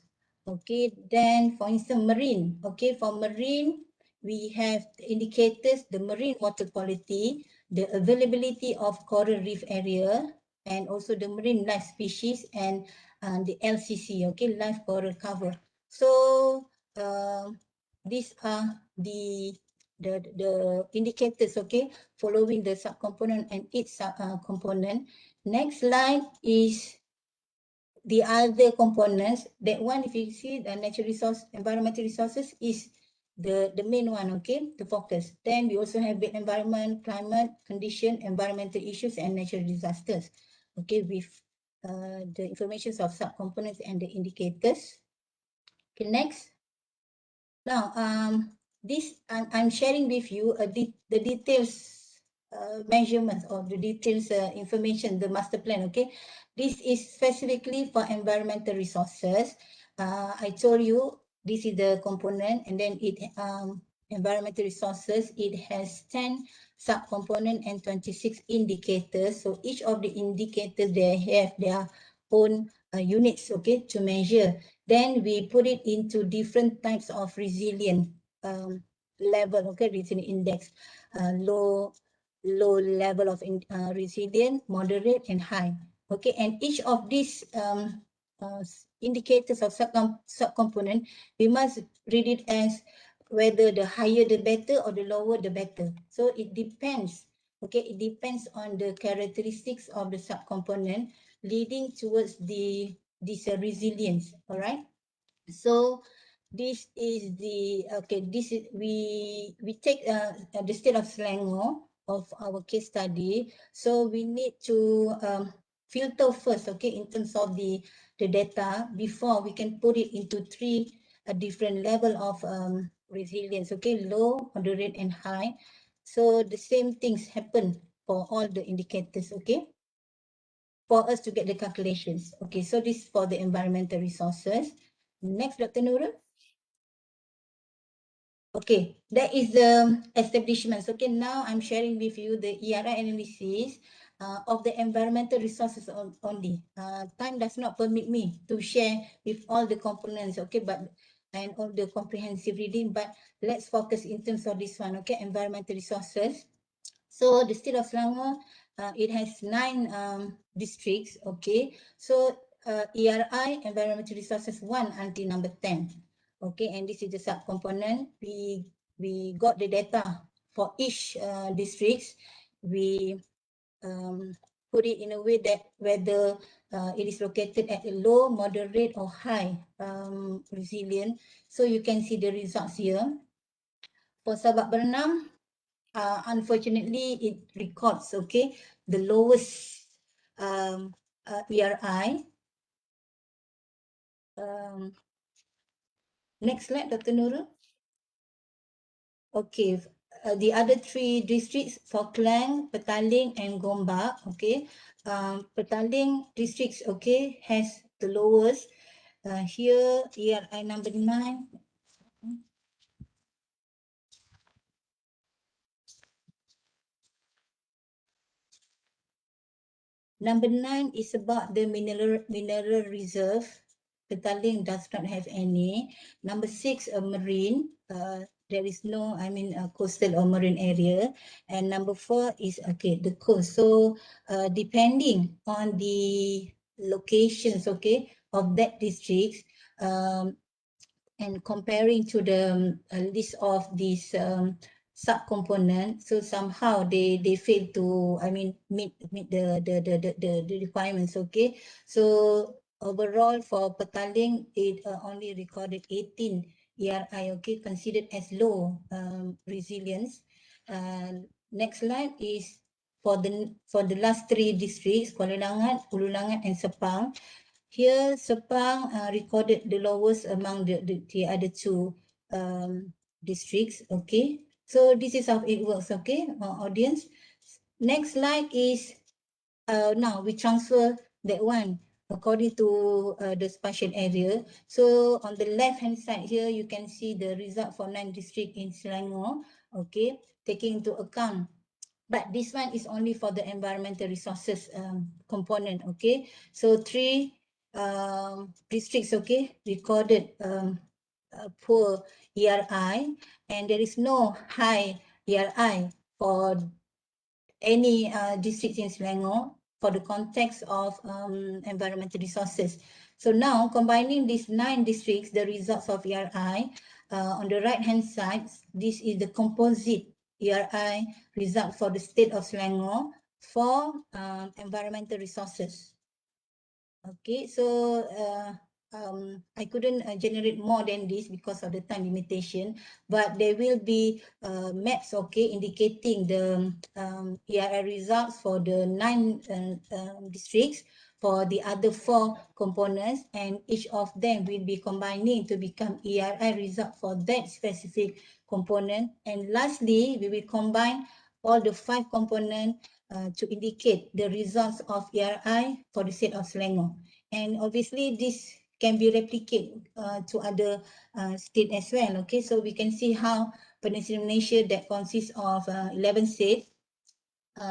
S7: Okay, then for instance, marine, okay, for marine, we have the indicators, the marine water quality, the availability of coral reef area, and also the marine life species, and the LCC, okay, life coral cover. So these are the indicators, okay, following the subcomponent and its component. Next slide is the other components. That one, if you see the natural resource, environmental resources, is the main one, okay, the focus. Then we also have the environment, climate condition, environmental issues, and natural disasters. Okay, with the information of subcomponents and the indicators. Okay, next. Now, this I'm sharing with you the details measurements or the details information, the master plan. Okay, this is specifically for environmental resources. I told you this is the component, and then it environmental resources. It has 10 subcomponent and 26 indicators. So each of the indicators they have their own units, okay, to measure. Then we put it into different types of resilient level, okay, resilient index, low level of resilient, moderate, and high. Okay, and each of these indicators of subcomponent, we must read it as whether the higher the better or the lower the better. So it depends. Okay, it depends on the characteristics of the subcomponent leading towards this resilience. All right. So this is the this is we take the state of Selangor of our case study. So we need to filter first, okay, in terms of the data before we can put it into three different level of resilience, okay, low, moderate, and high. So the same things happen for all the indicators, okay, for us to get the calculations. Okay, so this is for the environmental resources. Next, Dr. Nurul. Okay, that is the establishments. Okay, now I'm sharing with you the ERI analysis of the environmental resources only. Time does not permit me to share with all the components, okay, and all the comprehensive reading, but let's focus in terms of this one, okay, environmental resources. So the state of Selangor, it has 9 districts, okay. So ERI, environmental resources 1 until number 10. Okay, and this is the subcomponent. We got the data for each districts. We put it in a way that whether it is located at a low, moderate, or high resilient. So you can see the results here. For Sabak Bernam, unfortunately, it records, okay, the lowest ERI. Next slide, Dr. Nurul. Okay, the other 3 districts for Klang, Petaling, and Gombak, okay. Petaling districts, okay, has the lowest. Here, ERI number 9. Number 9 is about the mineral reserve. Petaling does not have any. Number 6, a marine. There is no, coastal or marine area. And number 4 is, okay, the coast. So depending on the locations, okay, of that district, and comparing to the list of these subcomponent, so somehow they fail to meet the requirements, okay. So overall for Petaling, it only recorded 18 ERI, okay, considered as low resilience. Next slide is for the last 3 districts, Kuala Langat, Hulu Langat, and Sepang. Here, Sepang recorded the lowest among the other 2 districts, okay. So this is how it works, okay, audience. Next slide is, now we transfer that one according to the spatial area. So on the left-hand side here, you can see the result for 9 districts in Selangor, okay, taking into account. But this one is only for the environmental resources component, okay. So 3 districts, okay, recorded poor ERI, and there is no high ERI for any districts in Selangor for the context of environmental resources. So now combining these 9 districts, the results of ERI, on the right hand side, this is the composite ERI result for the state of Selangor for environmental resources. Okay, so I couldn't generate more than this because of the time limitation, but there will be maps, okay, indicating the ERI results for the 9 districts, for the other 4 components, and each of them will be combining to become ERI result for that specific component. And lastly, we will combine all the 5 components to indicate the results of ERI for the state of Selangor. And obviously this can be replicated to other states as well. Okay, so we can see how Peninsula Malaysia that consists of 11 states,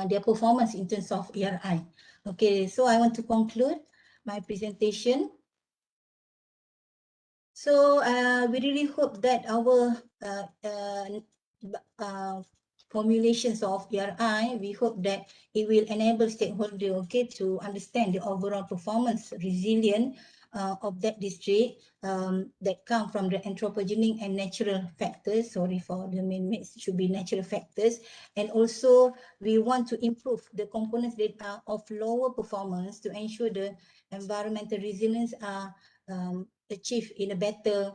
S7: their performance in terms of ERI. Okay, so I want to conclude my presentation. So we really hope that our formulations of ERI, we hope that it will enable stakeholders, okay, to understand the overall performance resilience of that district that come from the anthropogenic and natural factors. Sorry for the man-made, should be natural factors. And also we want to improve the components that are of lower performance to ensure the environmental resilience are achieved in a better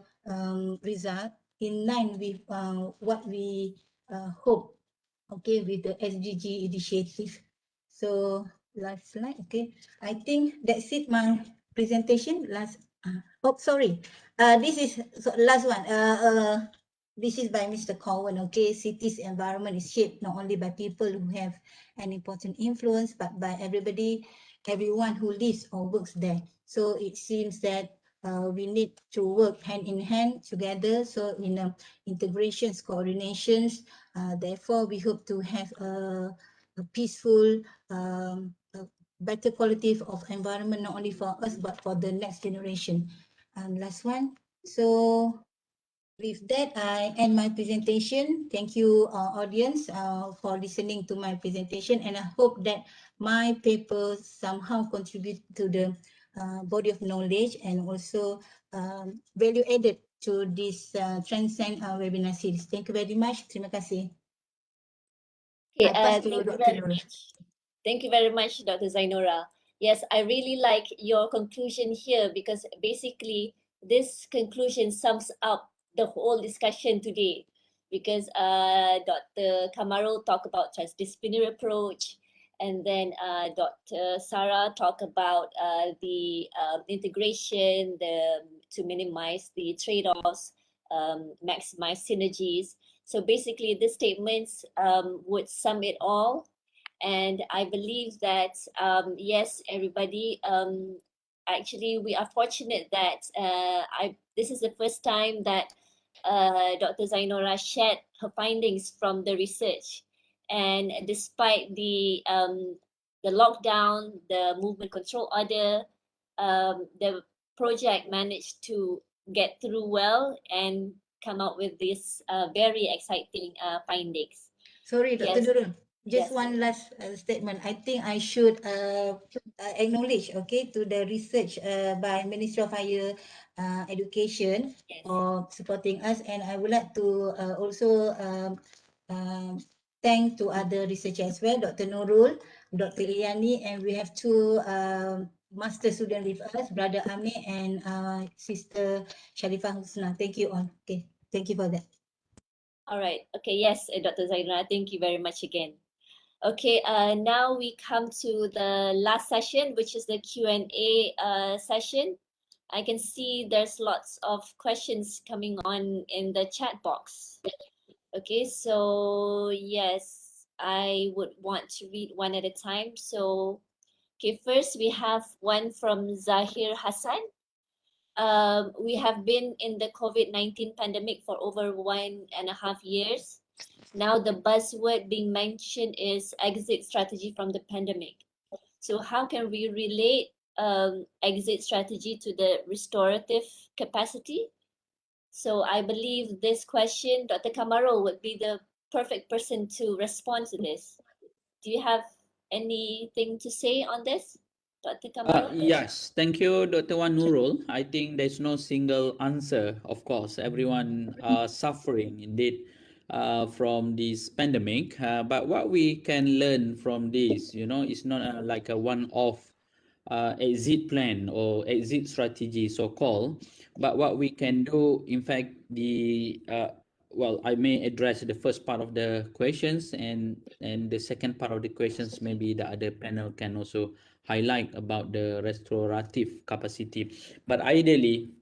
S7: result in line with what we hope, okay, with the SDG initiative. So last slide, okay. I think that's it, my presentation. Last, oh, sorry. This is last one. This is by Mr. Cowan, okay. City's environment is shaped not only by people who have an important influence, but by everyone who lives or works there. So it seems that we need to work hand in hand together. So in integrations, coordinations, therefore we hope to have a peaceful, a better quality of environment, not only for us, but for the next generation. Last one. So with that, I end my presentation. Thank you, audience, for listening to my presentation, and I hope that my paper somehow contribute to the body of knowledge and also value added to this Transcend webinar series. Thank you very much. Terima kasih.
S1: Okay,
S7: I pass to
S1: thank you
S7: Dr.
S1: very
S7: Nurul.
S1: much. Thank you very much, Dr. Zainora. Yes, I really like your conclusion here because basically this conclusion sums up the whole discussion today. Because Dr. Khamarrul talked about transdisciplinary approach, and then Dr. Sara talked about the integration, to minimize the trade-offs, maximize synergies. So basically, the statements would sum it all. And I believe that, yes, everybody, actually, we are fortunate that this is the first time that Dr. Zainora shared her findings from the research. And despite the lockdown, the movement control order, the project managed to get through well and come out with these very exciting findings.
S7: Sorry, Dr.
S1: Yes.
S7: Nurul. Just
S1: Yes.
S7: one last statement. I think I should acknowledge, okay, to the research by Ministry of Higher Education
S1: Yes.
S7: for supporting us, and I would like to also thank to other researchers as well, Dr. Nurul, Dr. Iliani, and we have 2 master students with us, Brother Amir and Sister Sharifah Husna. Thank you all. Okay, thank you for that.
S1: All right. Okay. Yes, Dr. Zainora, thank you very much again. Okay. Now we come to the last session, which is the Q&A session. I can see there's lots of questions coming on in the chat box. Okay. So yes, I would want to read one at a time. So, okay, first we have one from Zahir Hassan. We have been in the COVID-19 pandemic for over 1.5 years. Now the buzzword being mentioned is exit strategy from the pandemic. So how can we relate exit strategy to the restorative capacity? So I believe this question, Dr. Khamarrul would be the perfect person to respond to this. Do you have anything to say on this, Dr. Khamarrul?
S5: Yes, thank you, Dr. Nurul. I think there's no single answer. Of course, everyone are suffering indeed from this pandemic. But what we can learn from this, it's not like a one-off exit plan or exit strategy, so-called. But what we can do, in fact, well, I may address the first part of the questions, and the second part of the questions, maybe the other panel can also highlight about the restorative capacity. But ideally,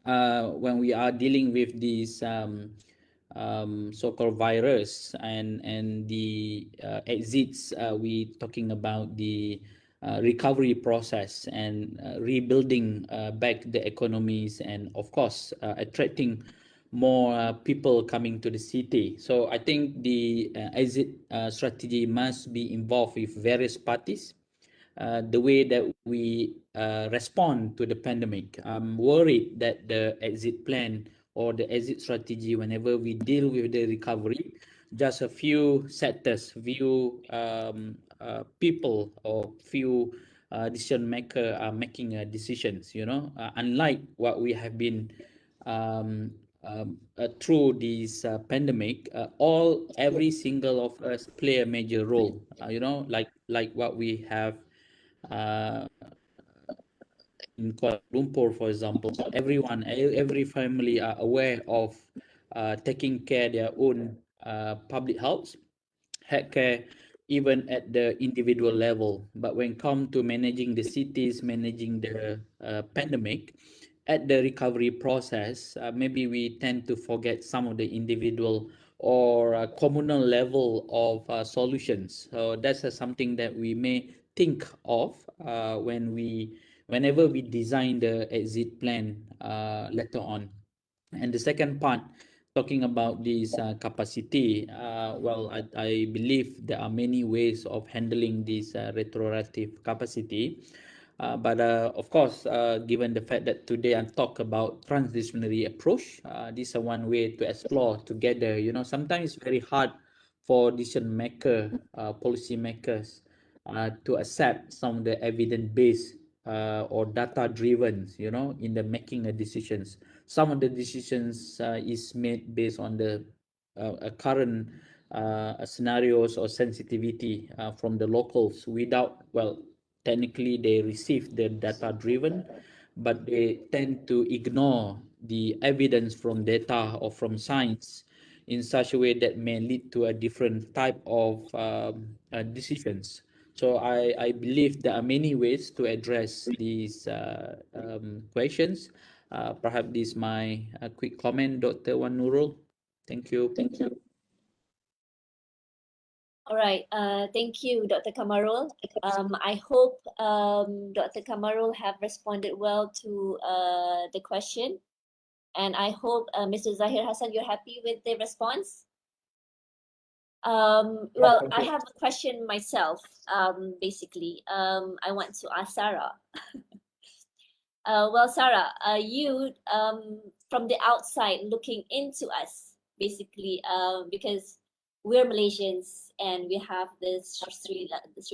S5: when we are dealing with these so-called virus and the exits, we talking about the recovery process and rebuilding back the economies, and of course attracting more people coming to the city. So I think the exit strategy must be involved with various parties. The way that we respond to the pandemic. I'm worried that the exit plan or the exit strategy, whenever we deal with the recovery, just a few sectors, few people or few decision maker are making decisions, unlike what we have been through this pandemic. Every single of us play a major role, like what we have uh, in Kuala Lumpur, for example. Everyone, every family are aware of taking care their own public healthcare, even at the individual level. But when come to managing the cities, managing the pandemic, at the recovery process, maybe we tend to forget some of the individual or communal level of solutions. So that's something that we may think of whenever we design the exit plan later on. And the second part, talking about this capacity, well, I believe there are many ways of handling this retroactive capacity. But of course, given the fact that today I talk about transdisciplinary approach, this is one way to explore together. Sometimes it's very hard for decision maker, policy makers, to accept some of the evidence-based or data-driven, in the making of decisions. Some of the decisions is made based on the current scenarios or sensitivity from the locals without, well, technically they receive the data driven, but they tend to ignore the evidence from data or from science in such a way that may lead to a different type of decisions. So I believe there are many ways to address these questions. Perhaps this is my quick comment, Dr. Wan Nurul. Thank you. Thank you.
S1: All right. Thank you, Dr. Khamarrul. I hope Dr. Khamarrul have responded well to the question. And I hope, Mr. Zahir Hassan, you're happy with the response? Well, I have a question myself, basically. I want to ask Sara. Well, Sara, you, from the outside looking into us, basically, because we're Malaysians and we have the Sri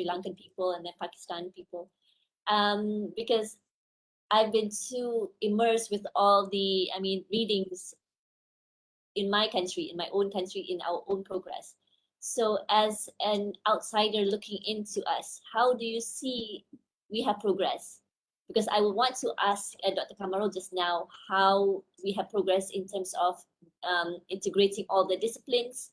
S1: Lankan people and the Pakistan people. Because I've been too immersed with all the, readings in my country, in my own country, in our own progress. So as an outsider looking into us, how do you see we have progressed? Because I would want to ask Dr. Khamarrul just now how we have progressed in terms of integrating all the disciplines,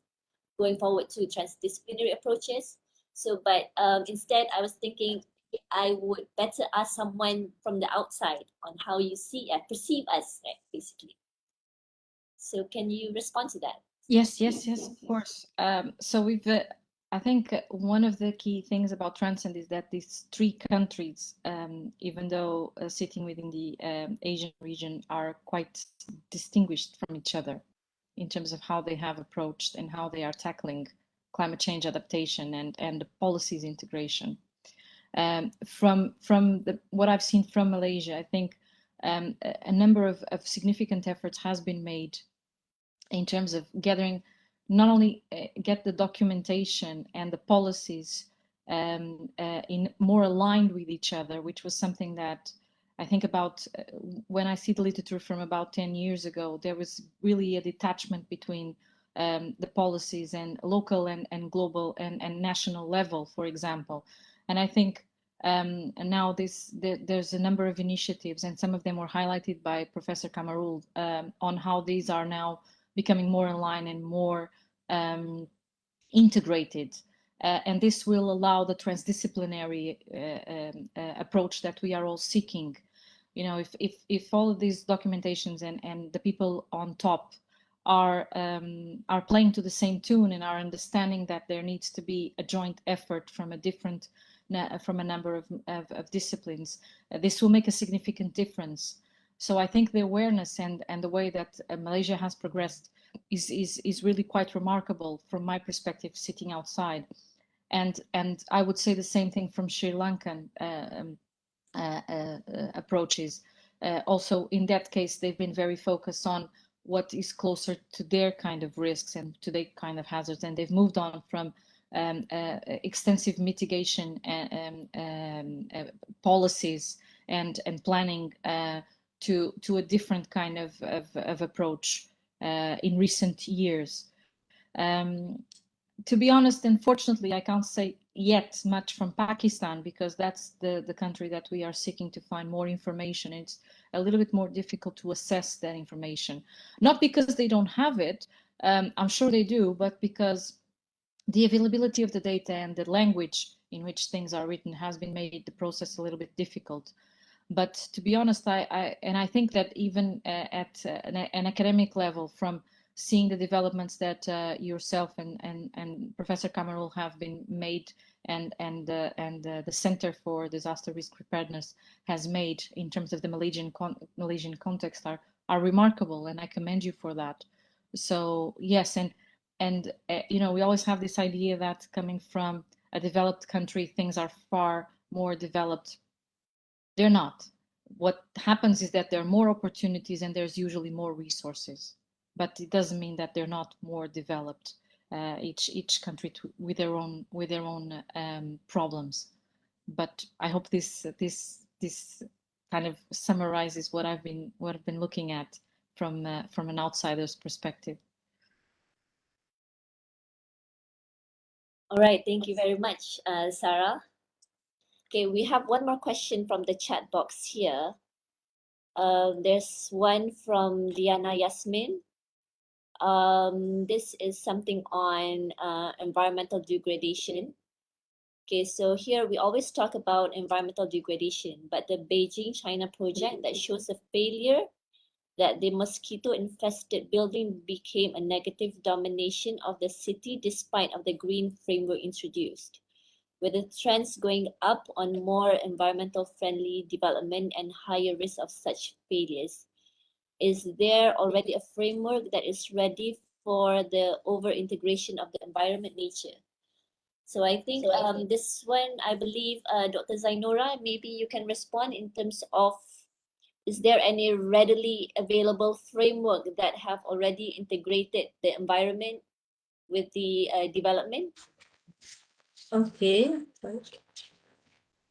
S1: going forward to transdisciplinary approaches. So, but instead I was thinking I would better ask someone from the outside on how you see and perceive us, right, basically. So can you respond to that?
S6: Yes, of course. So we've, I think one of the key things about Transcend is that these three countries, even though sitting within the Asian region, are quite distinguished from each other in terms of how they have approached and how they are tackling climate change adaptation and the policies integration. From what I've seen from Malaysia, I think a number of significant efforts has been made in terms of gathering, not only get the documentation and the policies in more aligned with each other, which was something that I think about when I see the literature from about 10 years ago, there was really a detachment between the policies and local and global and national level, for example. And I think And now there's a number of initiatives, and some of them were highlighted by Professor Khamarrul, on how these are now becoming more in line and more integrated. And this will allow the transdisciplinary approach that we are all seeking. You know, if all of these documentations and the people on top are playing to the same tune and are understanding that there needs to be a joint effort from a number of disciplines, this will make a significant difference. So I think the awareness and the way that Malaysia has progressed is really quite remarkable from my perspective, sitting outside. And I would say the same thing from Sri Lankan approaches. Also, in that case, they've been very focused on what is closer to their kind of risks and to their kind of hazards, and they've moved on from extensive mitigation policies and planning to a different kind of approach in recent years. To be honest, unfortunately, I can't say yet much from Pakistan, because that's the country that we are seeking to find more information. It's a little bit more difficult to assess that information. Not because they don't have it, I'm sure they do, but because the availability of the data and the language in which things are written has been made the process a little bit difficult. But to be honest, I think that even at an academic level, from seeing the developments that yourself and Professor Khamarrul have been made, and the Center for Disaster Risk Preparedness has made in terms of the Malaysian context are remarkable, and I commend you for that. So yes, and you know, we always have this idea that coming from a developed country, things are far more developed. They're not. What happens is that there are more opportunities and there's usually more resources, but it doesn't mean that they're not more developed. Each country with their own problems. But I hope this kind of summarizes what I've been looking at from an outsider's perspective.
S1: All right, thank you very much, Sara. Okay, we have one more question from the chat box here. There's one from Diana Yasmin. This is something on environmental degradation. Okay, so here we always talk about environmental degradation, but the Beijing China project that shows a failure that the mosquito-infested building became a negative domination of the city despite of the green framework introduced, with the trends going up on more environmental friendly development and higher risk of such failures. Is there already a framework that is ready for the over-integration of the environment nature? So I think this one, I believe, Dr. Zainora, maybe you can respond in terms of, is there any readily available framework that have already integrated the environment with the development?
S7: Okay.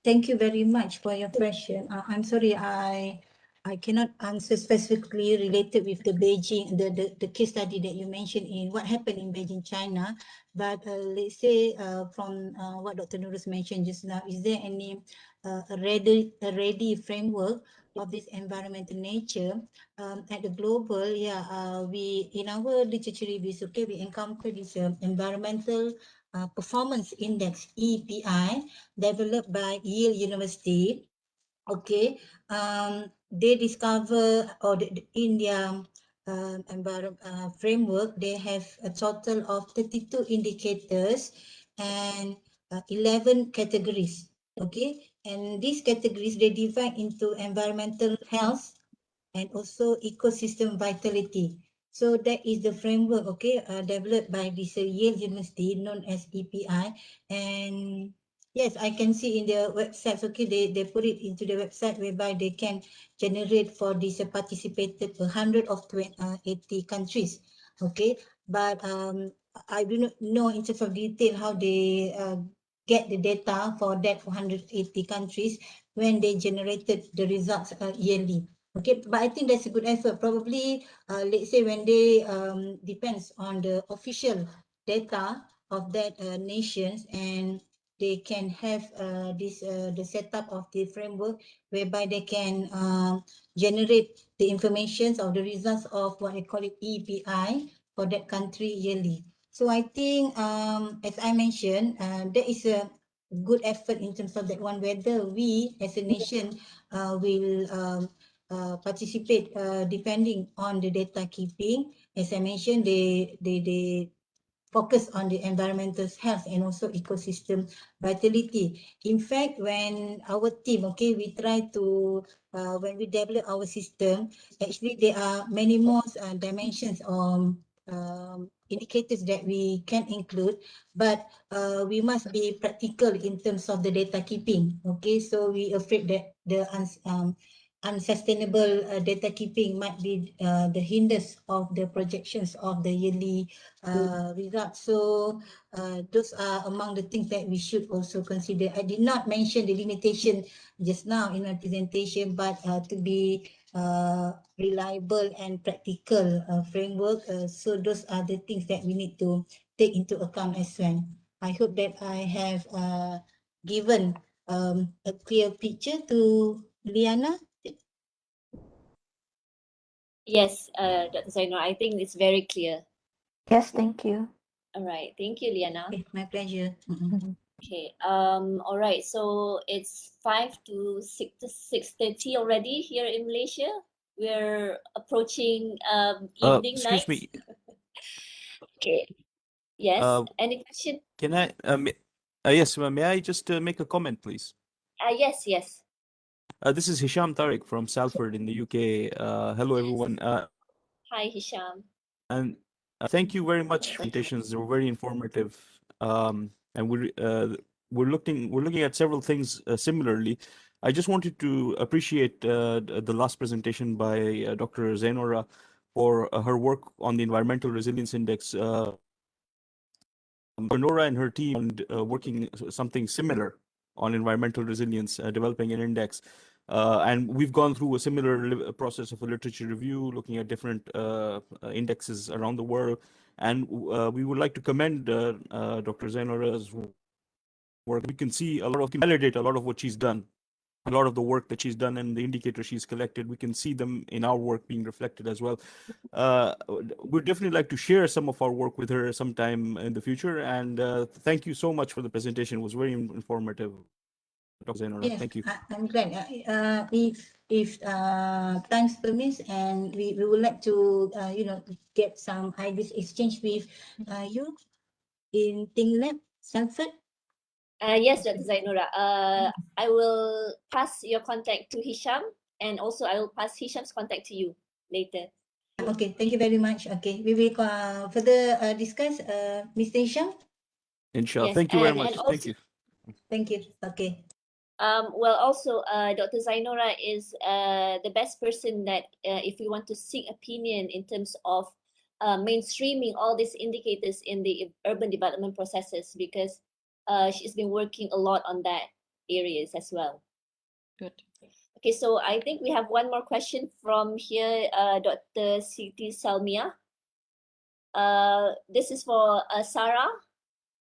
S7: Thank you very much for your question. I'm sorry, I cannot answer specifically related with the Beijing, the case study that you mentioned in what happened in Beijing, China. But let's say from what Dr. Nurul mentioned just now, is there any a ready framework of this environmental nature at the global? Yeah, we in our literature reviews, okay, we encounter this environmental performance index EPI developed by Yale University. Okay, they discover, or in their framework, they have a total of 32 indicators and 11 categories. Okay, and these categories they divide into environmental health and also ecosystem vitality. So that is the framework, okay, developed by this Yale University known as EPI. And yes, I can see in their websites, okay, they put it into the website whereby they can generate for this participated 180 countries, okay. But I do not know in terms of detail how they get the data for that 180 countries when they generated the results yearly. Okay, but I think that's a good effort. Probably, let's say when they depends on the official data of that nations, and they can have the setup of the framework whereby they can generate the information of the results of what they call it EPI for that country yearly. So I think, as I mentioned, there is a good effort in terms of that one, whether we as a nation will participate depending on the data keeping. As I mentioned, they focus on the environmental health and also ecosystem vitality. In fact, when our team, okay, we try to, when we develop our system, actually there are many more dimensions or indicators that we can include, but we must be practical in terms of the data keeping. Okay, so we afraid that the unsustainable data keeping might be the hinders of the projections of the yearly results. So those are among the things that we should also consider. I did not mention the limitation just now in my presentation, but to be reliable and practical framework. So those are the things that we need to take into account as well. I hope that I have given a clear picture to Liana.
S1: Yes, Dr. Zainora, I think it's very clear.
S8: Yes, thank you.
S1: All right, thank you, Liana.
S7: Okay, my pleasure.
S1: Okay, all right, so it's 5 to 6:30 already here in Malaysia. We're approaching evening
S9: Excuse
S1: night.
S9: me.
S1: Okay, yes,
S9: Uh,
S1: any question?
S9: Can I? Yes. May I just make a comment, please?
S1: Yes, yes.
S9: This is Hisham Tariq from Salford in the UK. Hello, everyone.
S1: Hi, Hisham.
S9: And thank you very much for presentations. They were very informative. And we're looking at several things similarly. I just wanted to appreciate the last presentation by Dr. Zainora for her work on the Environmental Resilience Index. Nora and her team and working something similar on environmental resilience, developing an index. And we've gone through a similar process of a literature review, looking at different indexes around the world. And we would like to commend Dr. Zainora's work. We can see validate a lot of what she's done, a lot of the work that she's done and the indicators she's collected. We can see them in our work being reflected as well. We'd definitely like to share some of our work with her sometime in the future. And thank you so much for the presentation. It was very informative. Dr. Zainora,
S7: Yes,
S9: thank you.
S7: I'm glad. If time permits, and we would like to get some ideas exchange with you in Thinklab, Salford.
S1: Yes, Dr. Zainora. I will pass your contact to Hisham, and also I will pass Hisham's contact to you later.
S7: Okay, thank you very much. Okay, we will further discuss, Mr. Hisham.
S9: Inshallah.
S1: Yes,
S9: Thank you very
S1: and
S9: much.
S1: also,
S9: Thank you.
S7: Thank you. Okay.
S1: well, also, Dr. Zainora is the best person that if we want to seek opinion in terms of mainstreaming all these indicators in the urban development processes, because she's been working a lot on that areas as well.
S6: Good.
S1: Okay, so I think we have one more question from here, Dr. Siti Salmia. This is for Sara.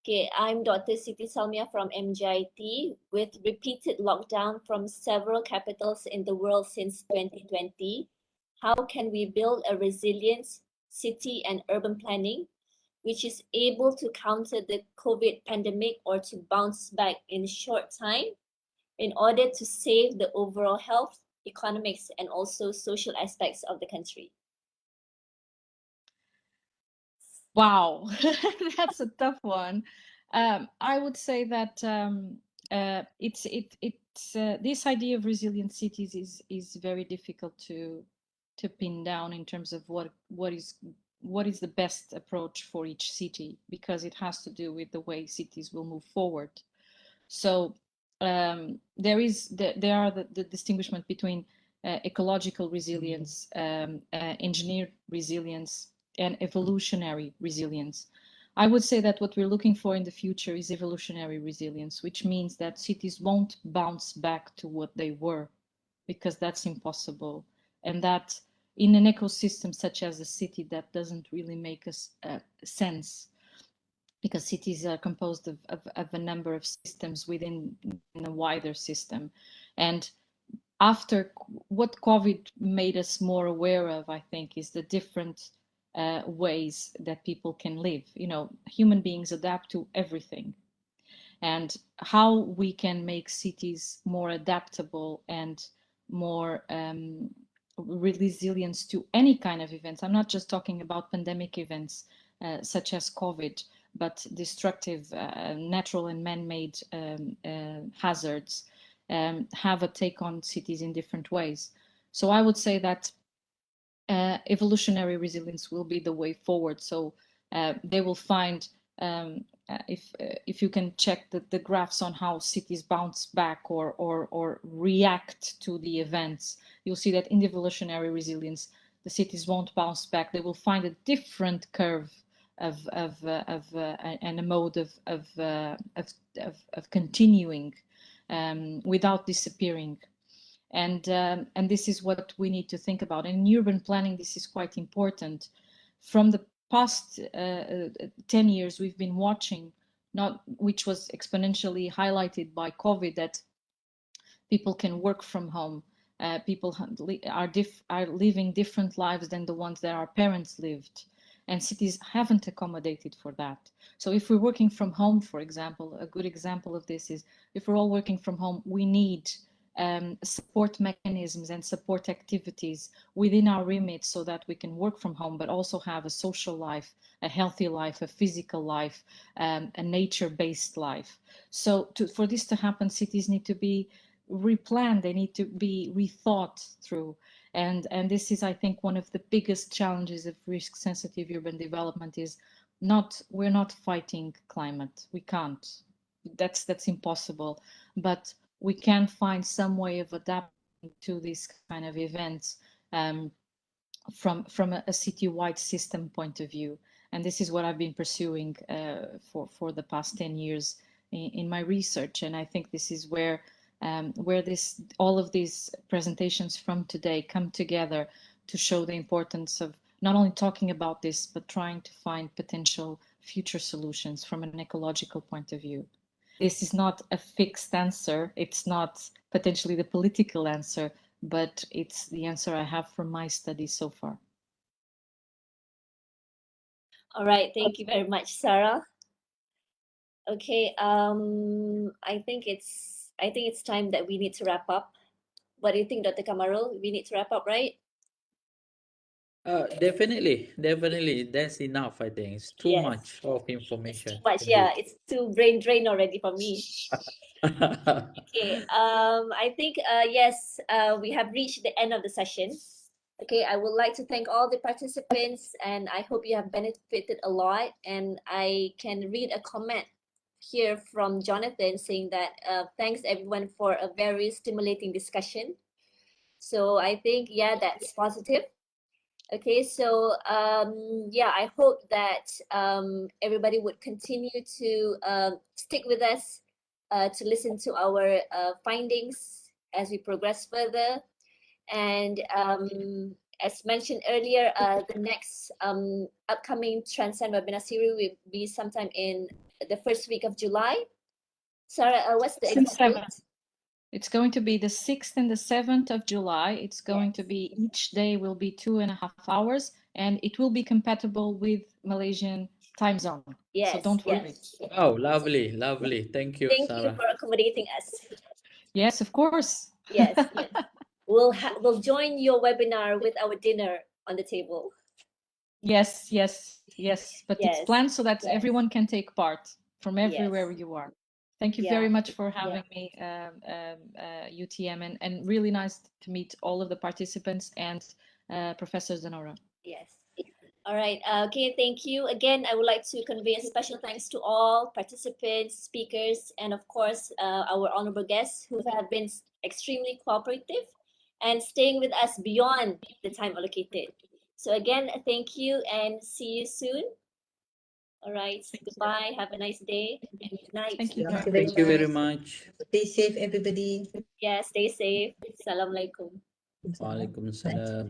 S1: Okay, I'm Dr. Siti Salmia from MJIIT. With repeated lockdown from several capitals in the world since 2020, how can we build a resilient city and urban planning which is able to counter the COVID pandemic or to bounce back in short time in order to save the overall health, economics, and also social aspects of the country?
S6: Wow, that's a tough one. I would say that this idea of resilient cities is very difficult to pin down in terms of what is the best approach for each city, because it has to do with the way cities will move forward. So there are the distinguishment between ecological resilience, engineered resilience, and evolutionary resilience. I would say that what we're looking for in the future is evolutionary resilience, which means that cities won't bounce back to what they were, because that's impossible. And that in an ecosystem such as a city, that doesn't really make sense. because cities are composed of a number of systems within a wider system. And after what COVID made us more aware of, I think, is the different ways that people can live. You know, human beings adapt to everything. And how we can make cities more adaptable and more resilient to any kind of events. I'm not just talking about pandemic events such as COVID, but destructive natural and man-made hazards have a take on cities in different ways. So I would say that evolutionary resilience will be the way forward. So they will find, if you can check the graphs on how cities bounce back or react to the events, you'll see that in the evolutionary resilience, the cities won't bounce back. They will find a different curve and a mode of continuing without disappearing. And this is what we need to think about. And in urban planning, this is quite important. From the past 10 years, we've been watching, which was exponentially highlighted by COVID, that people can work from home. People are living different lives than the ones that our parents lived. And cities haven't accommodated for that. So if we're working from home, for example, a good example of this is if we're all working from home, we need support mechanisms and support activities within our remit so that we can work from home, but also have a social life, a healthy life, a physical life, a nature-based life. So for this to happen, cities need to be replanned, they need to be rethought through. And this is, I think, one of the biggest challenges of risk-sensitive urban development is we're not fighting climate. We can't. That's impossible. But we can find some way of adapting to these kind of events from a city-wide system point of view. And this is what I've been pursuing for the past 10 years in my research. And I think this is where all of these presentations from today come together to show the importance of not only talking about this, but trying to find potential future solutions from an ecological point of view. This is not a fixed answer. It's not potentially the political answer, but it's the answer I have from my studies so far.
S1: All right, thank you very much, Sara. Okay, I think it's time that we need to wrap up. What do you think, Dr. Khamarrul? We need to wrap up, right?
S5: Definitely. That's enough, I think. It's too
S1: Yes.
S5: much of information.
S1: Too much, yeah. It's too brain drain already for me. Okay, I think, yes, we have reached the end of the session. Okay, I would like to thank all the participants and I hope you have benefited a lot. And I can read a comment here from Jonathan saying that thanks everyone for a very stimulating discussion. So I think, yeah, that's positive. Okay, so yeah, I hope that everybody would continue to stick with us to listen to our findings as we progress further. And as mentioned earlier, the next upcoming Transcend webinar series will be sometime in the first week of July. Sara, what's the exact date?
S6: It's going to be the 6th and the 7th of July. It's going to be, each day will be 2.5 hours, and it will be compatible with Malaysian time zone.
S1: Yes,
S6: so don't worry.
S1: Yes.
S5: Oh, lovely. Thank you,
S1: Thank
S5: Sara.
S1: you for accommodating us.
S6: Yes, of course.
S1: Yes. We'll join your webinar with our dinner on the table.
S6: Yes. But it's planned so that everyone can take part from everywhere you are. Thank you very much for having me, UTM, and really nice to meet all of the participants and Professor Zainora.
S1: Yes. All right. Okay, thank you. Again, I would like to convey a special thanks to all participants, speakers, and of course, our honorable guests who have been extremely cooperative and staying with us beyond the time allocated. So again, thank you and see you soon. All right. Goodbye. Have a nice day and good night.
S6: Thank you.
S5: Thank you very much.
S7: Stay safe, everybody.
S1: Yeah, stay safe. Assalamualaikum.
S5: Waalaikumsalam.